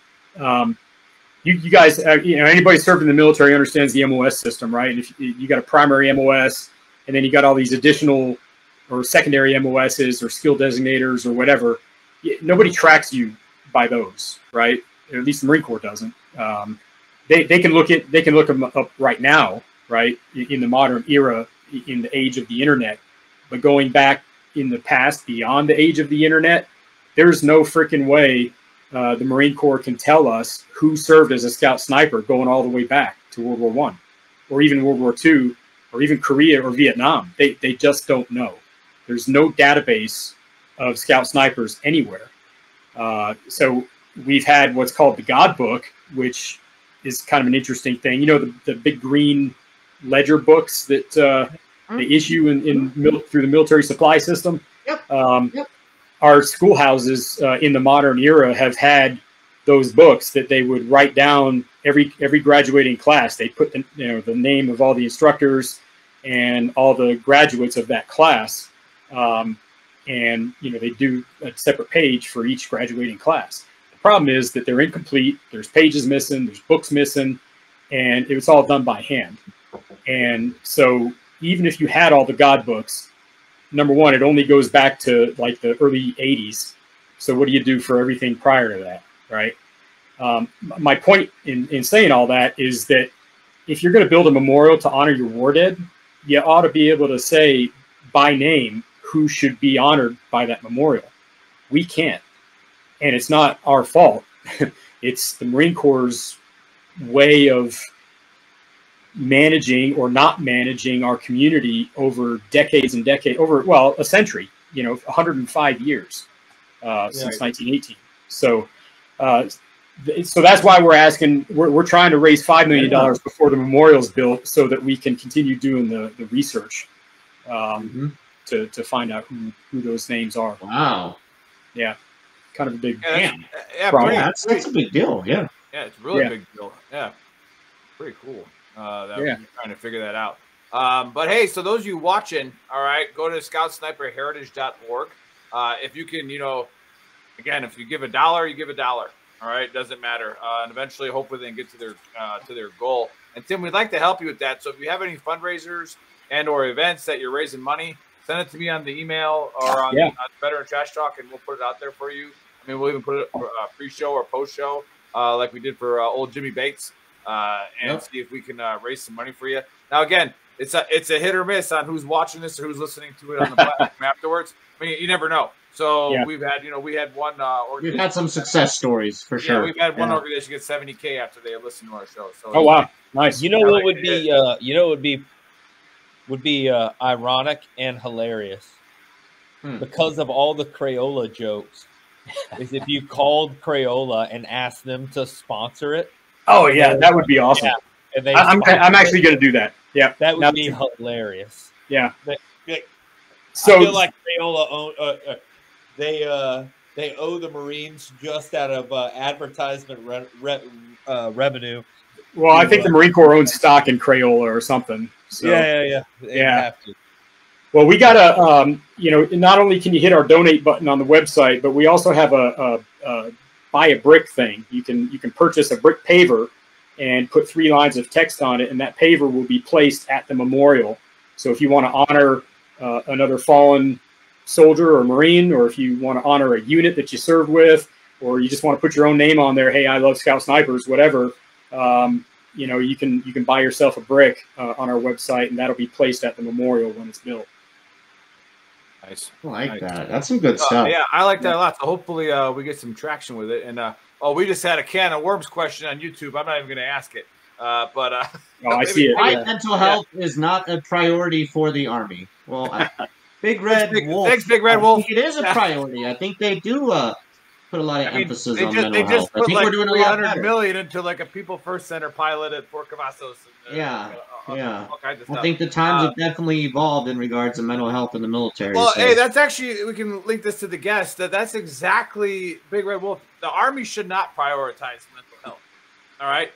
You guys, you know, anybody served in the military understands the MOS system, right? And if you got a primary MOS, and then you got all these additional or secondary MOSs or skill designators or whatever, nobody tracks you by those, right? At least the Marine Corps doesn't. They can look them up right now, right? In the modern era, in the age of the internet, but going back in the past, beyond the age of the internet, there's no freaking way the Marine Corps can tell us who served as a scout sniper going all the way back to World War I, or even World War II, or even Korea or Vietnam. They just don't know. There's no database of scout snipers anywhere. So we've had what's called the God Book, which is kind of an interesting thing. You know, the big green ledger books that they issue through the military supply system. Yep. Our schoolhouses in the modern era have had those books that they would write down every graduating class. They put the name of all the instructors and all the graduates of that class, and they do a separate page for each graduating class. The problem is that they're incomplete. There's pages missing. There's books missing, and it was all done by hand. And so even if you had all the God books, number one, it only goes back to like the early 80s. So what do you do for everything prior to that, right? My point in saying all that is that if you're going to build a memorial to honor your war dead, you ought to be able to say by name who should be honored by that memorial. We can't. And it's not our fault. It's the Marine Corps' way of managing or not managing our community over decades and decades, over a century, 105 years since 1918. So that's why we're asking. We're trying to raise $5 million before the memorial's built, so that we can continue doing the research to find out who those names are. Wow. Yeah, kind of a big problem. That's a big deal. Yeah. Yeah, it's really a big deal. Yeah, pretty cool. We're trying to figure that out. But hey, so those of you watching, all right, go to scoutsniperheritage.org. If you can, again, if you give $1, you give $1. All right, doesn't matter. And eventually, hopefully, they can get to their goal. And Tim, we'd like to help you with that. So if you have any fundraisers and/or events that you're raising money, send it to me on the email or on Veteran Trash Talk, and we'll put it out there for you. I mean, we'll even put it pre-show or post-show, like we did for old Jimmy Bates. And see if we can raise some money for you. Now, again, it's a hit or miss on who's watching this or who's listening to it on the platform afterwards. I mean, you never know. So we've had, we had one. We've had some success stories for sure. We've had one organization get $70K after they listened to our show. So oh wow, nice. What would be would be ironic and hilarious because of all the Crayola jokes. Is if you called Crayola and asked them to sponsor it. Oh yeah, that would be awesome. Yeah. I'm actually going to do that. Yeah, that would be hilarious. Yeah. So I feel like Crayola they owe the Marines just out of advertisement revenue. Well, I think the Marine Corps owns stock in Crayola or something. So, yeah. They have to. Well, we got to, not only can you hit our donate button on the website, but we also have a buy a brick thing. You can purchase a brick paver and put 3 lines of text on it, and that paver will be placed at the memorial. So if you want to honor another fallen soldier or Marine, or if you want to honor a unit that you served with, or you just want to put your own name on there, hey, I love Scout Snipers, whatever, you can buy yourself a brick on our website, and that'll be placed at the memorial when it's built. Nice. I like that. That's some good stuff. Yeah, I like that a lot. So hopefully we get some traction with it. And we just had a can of worms question on YouTube. I'm not even going to ask it. I see it. Why mental health is not a priority for the Army? Well, Big Red Wolf. Thanks, Big Red Wolf. It is a priority. I think they do put a lot of emphasis on mental health. They just put like we're doing $300 million into like a People First Center pilot at Fort Cavazos. All kinds of stuff. I think the times have definitely evolved in regards to mental health in the military. Well, hey, that's actually, we can link this to the guest. That's exactly Big Red Wolf. The Army should not prioritize mental health. All right,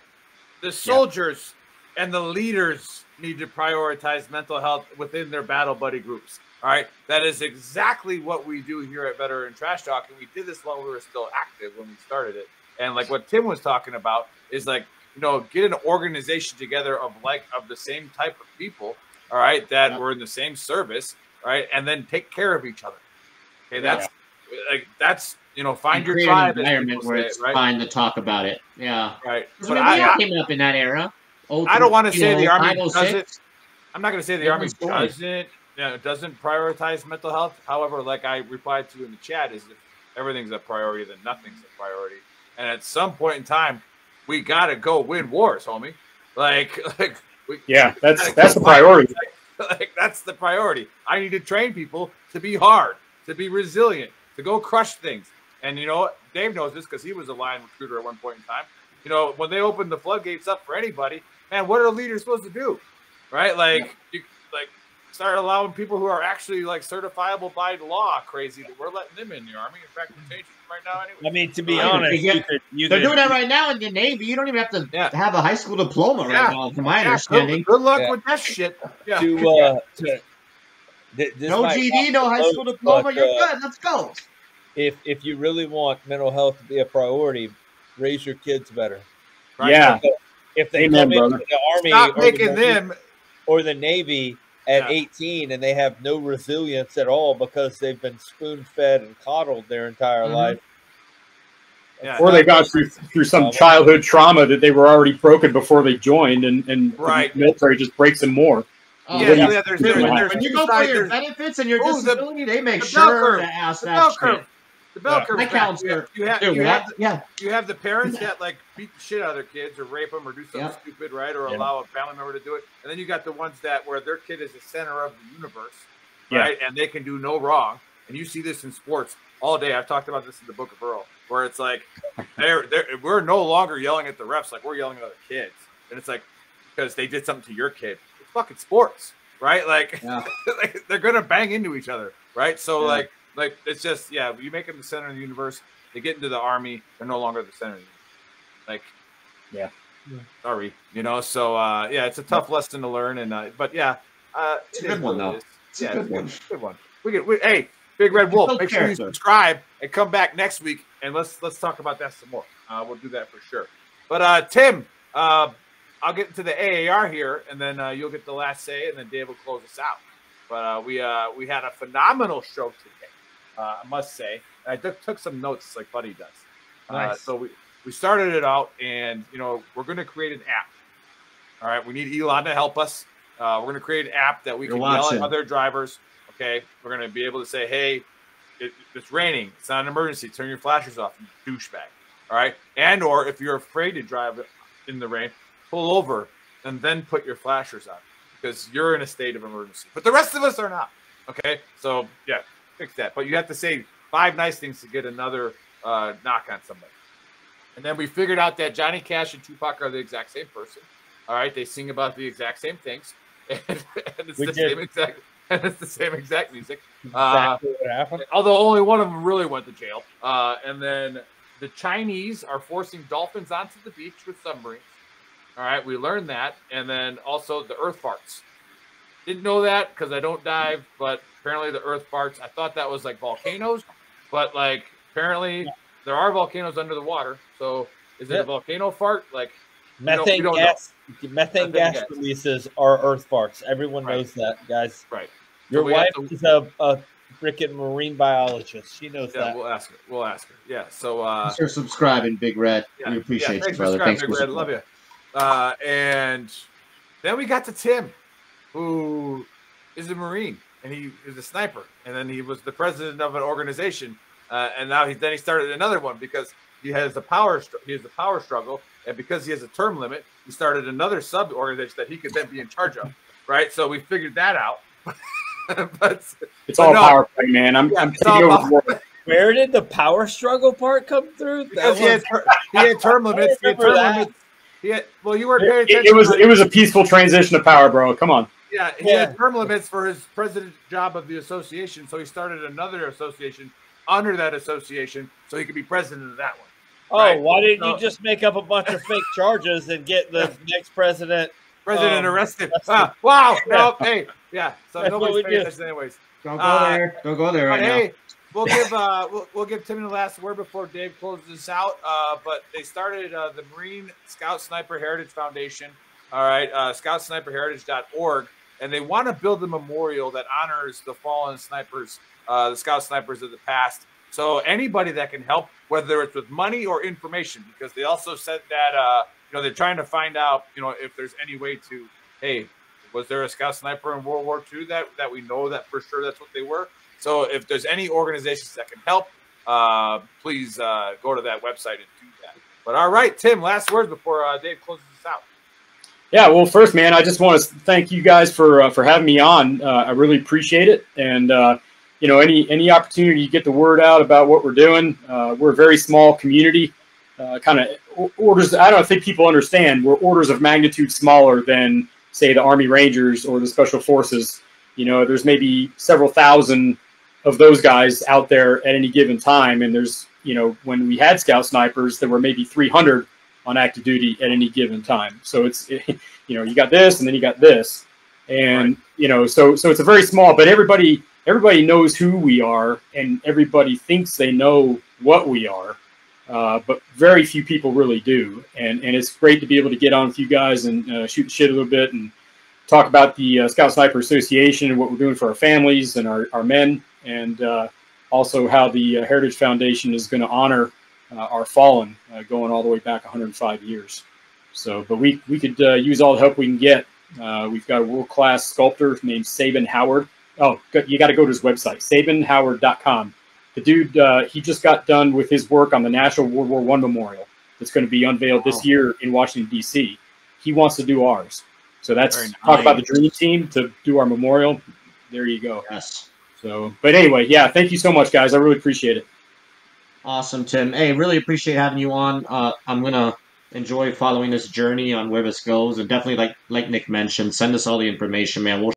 the soldiers and the leaders need to prioritize mental health within their battle buddy groups. All right, that is exactly what we do here at Veteran Trash Talk, and we did this while we were still active when we started it. And like what Tim was talking about is like, get an organization together of the same type of people, all right, that were in the same service, right, and then take care of each other. Okay, that's find your tribe. An environment where it's fine to talk about it. Yeah, right. But I came up in that era. I don't want to say the Army doesn't. I'm not going to say the Army doesn't prioritize mental health. However, like I replied to in the chat, is everything's a priority, then nothing's a priority. And at some point in time, we got to go win wars, homie. That's the priority. Like, that's the priority. I need to train people to be hard, to be resilient, to go crush things. And you know what? Dave knows this because he was a line recruiter at one point in time. You know, when they opened the floodgates up for anybody, man, what are leaders supposed to do? Right? Like, you start allowing people who are actually like certifiable by law crazy that we're letting them in the Army. In fact, we're changing them right now anyway. I mean, to be honest, they're doing that right now in the Navy. You don't even have to have a high school diploma right now, from my understanding. Good luck with that shit. Yeah. No GD, no high school diploma. You're good. Let's go. If you really want mental health to be a priority, raise your kids better. Right? Yeah. If they come into the Army or the Navy at 18 and they have no resilience at all because they've been spoon-fed and coddled their entire life. Yeah, or they got through some childhood trauma that they were already broken before they joined, and the military just breaks them more. When you go for your benefits and your disability, they make sure to ask that shit. The bell curve. My counselor. You have the parents that like beat the shit out of their kids or rape them or do something stupid, right? Or allow a family member to do it. And then you got the ones that where their kid is the center of the universe, right? And they can do no wrong. And you see this in sports all day. I've talked about this in the Book of Earl, where it's like we're no longer yelling at the refs like we're yelling at other kids. And it's like because they did something to your kid. It's fucking sports, right? Like, like they're gonna bang into each other, right? So like it's just you make them the center of the universe. They get into the Army, they're no longer the center of the universe. Sorry, you know. So it's a tough lesson to learn, and but it's a good one though. It's a good one. Hey, Big Red Wolf, make sure you subscribe and come back next week, and let's talk about that some more. We'll do that for sure. But Tim, I'll get into the AAR here, and then you'll get the last say, and then Dave will close us out. But we had a phenomenal show today. I must say, I took some notes like Buddy does. Nice. So we started it out, and we're going to create an app. All right, we need Elon to help us. We're going to create an app that we can yell at other drivers. Okay, we're going to be able to say, "Hey, it's raining. It's not an emergency. Turn your flashers off, you douchebag." All right, and or if you're afraid to drive in the rain, pull over and then put your flashers on because you're in a state of emergency. But the rest of us are not. Okay, so fix that. But you have to say 5 nice things to get another knock on somebody. And then we figured out that Johnny Cash and Tupac are the exact same person. All right, they sing about the exact same things, and it's the same exact music. Exactly what happened. Although only one of them really went to jail. And then the Chinese are forcing dolphins onto the beach with submarines. All right, we learned that. And then also the earth farts. Didn't know that because I don't dive, but apparently the earth farts. I thought that was like volcanoes, but like apparently there are volcanoes under the water. So is it a volcano fart? Like methane gas releases are earth farts. Everyone knows that, guys. Right. Your wife is a freaking marine biologist. She knows that. We'll ask her. Yeah. So thanks for subscribing, Big Red. We appreciate you, brother. Thanks, Big Red. Love you. And then we got to Tim, who is a Marine, and he is a sniper, and then he was the president of an organization, and now he started another one because he has the power struggle, and because he has a term limit, he started another sub organization that he could then be in charge of, right? So we figured that out. It's all power play, man. I'm taking over the world. Where did the power struggle part come through? Because he had term limits. You weren't paying attention. It was a peaceful transition of power, bro. Come on. Yeah, he had term limits for his president job of the association, so he started another association under that association so he could be president of that one. Oh, right? Why didn't you just make up a bunch of fake charges and get the next president arrested? Wow. No, hey. Yeah. So nobody's paying attention anyways. Don't go there. Don't go there right now. Hey, we'll give Tim the last word before Dave closes this out. But they started the Marine Scout Sniper Heritage Foundation. All right, scoutsniperheritage.org, and they want to build a memorial that honors the fallen snipers, the Scout snipers of the past. So anybody that can help, whether it's with money or information, because they also said that they're trying to find out if there's any way to, hey, was there a Scout sniper in World War II that we know that for sure that's what they were? So if there's any organizations that can help, please go to that website and do that. But all right, Tim, last words before Dave closes us out. Yeah, well, first, man, I just want to thank you guys for having me on. I really appreciate it. And, you know, any opportunity you get the word out about what we're doing. We're a very small community, kind of orders. I don't think people understand. We're orders of magnitude smaller than, say, the Army Rangers or the Special Forces. You know, there's maybe several thousand of those guys out there at any given time. And there's, you know, when we had Scout Snipers, there were maybe 300 on active duty at any given time. So it's, you know, you got this and then you got this. And, you know, so it's a very small, but everybody knows who we are and everybody thinks they know what we are. But very few people really do. And it's great to be able to get on with you guys and shoot the shit a little bit and talk about the Scout Sniper Association and what we're doing for our families and our men. And also how the Heritage Foundation is going to honor our fallen, going all the way back 105 years. So, but we could use all the help we can get. We've got a world-class sculptor named Sabin Howard. Oh, you got to go to his website, sabinhoward.com. The dude, he just got done with his work on the National World War I Memorial that's going to be unveiled this year in Washington, D.C. He wants to do ours. So that's talk about the dream team to do our memorial. There you go. Yes. So, but anyway, yeah, thank you so much, guys. I really appreciate it. Awesome, Tim. Hey, really appreciate having you on. I'm going to enjoy following this journey on where this goes. And definitely, like Nick mentioned, send us all the information, man. We'll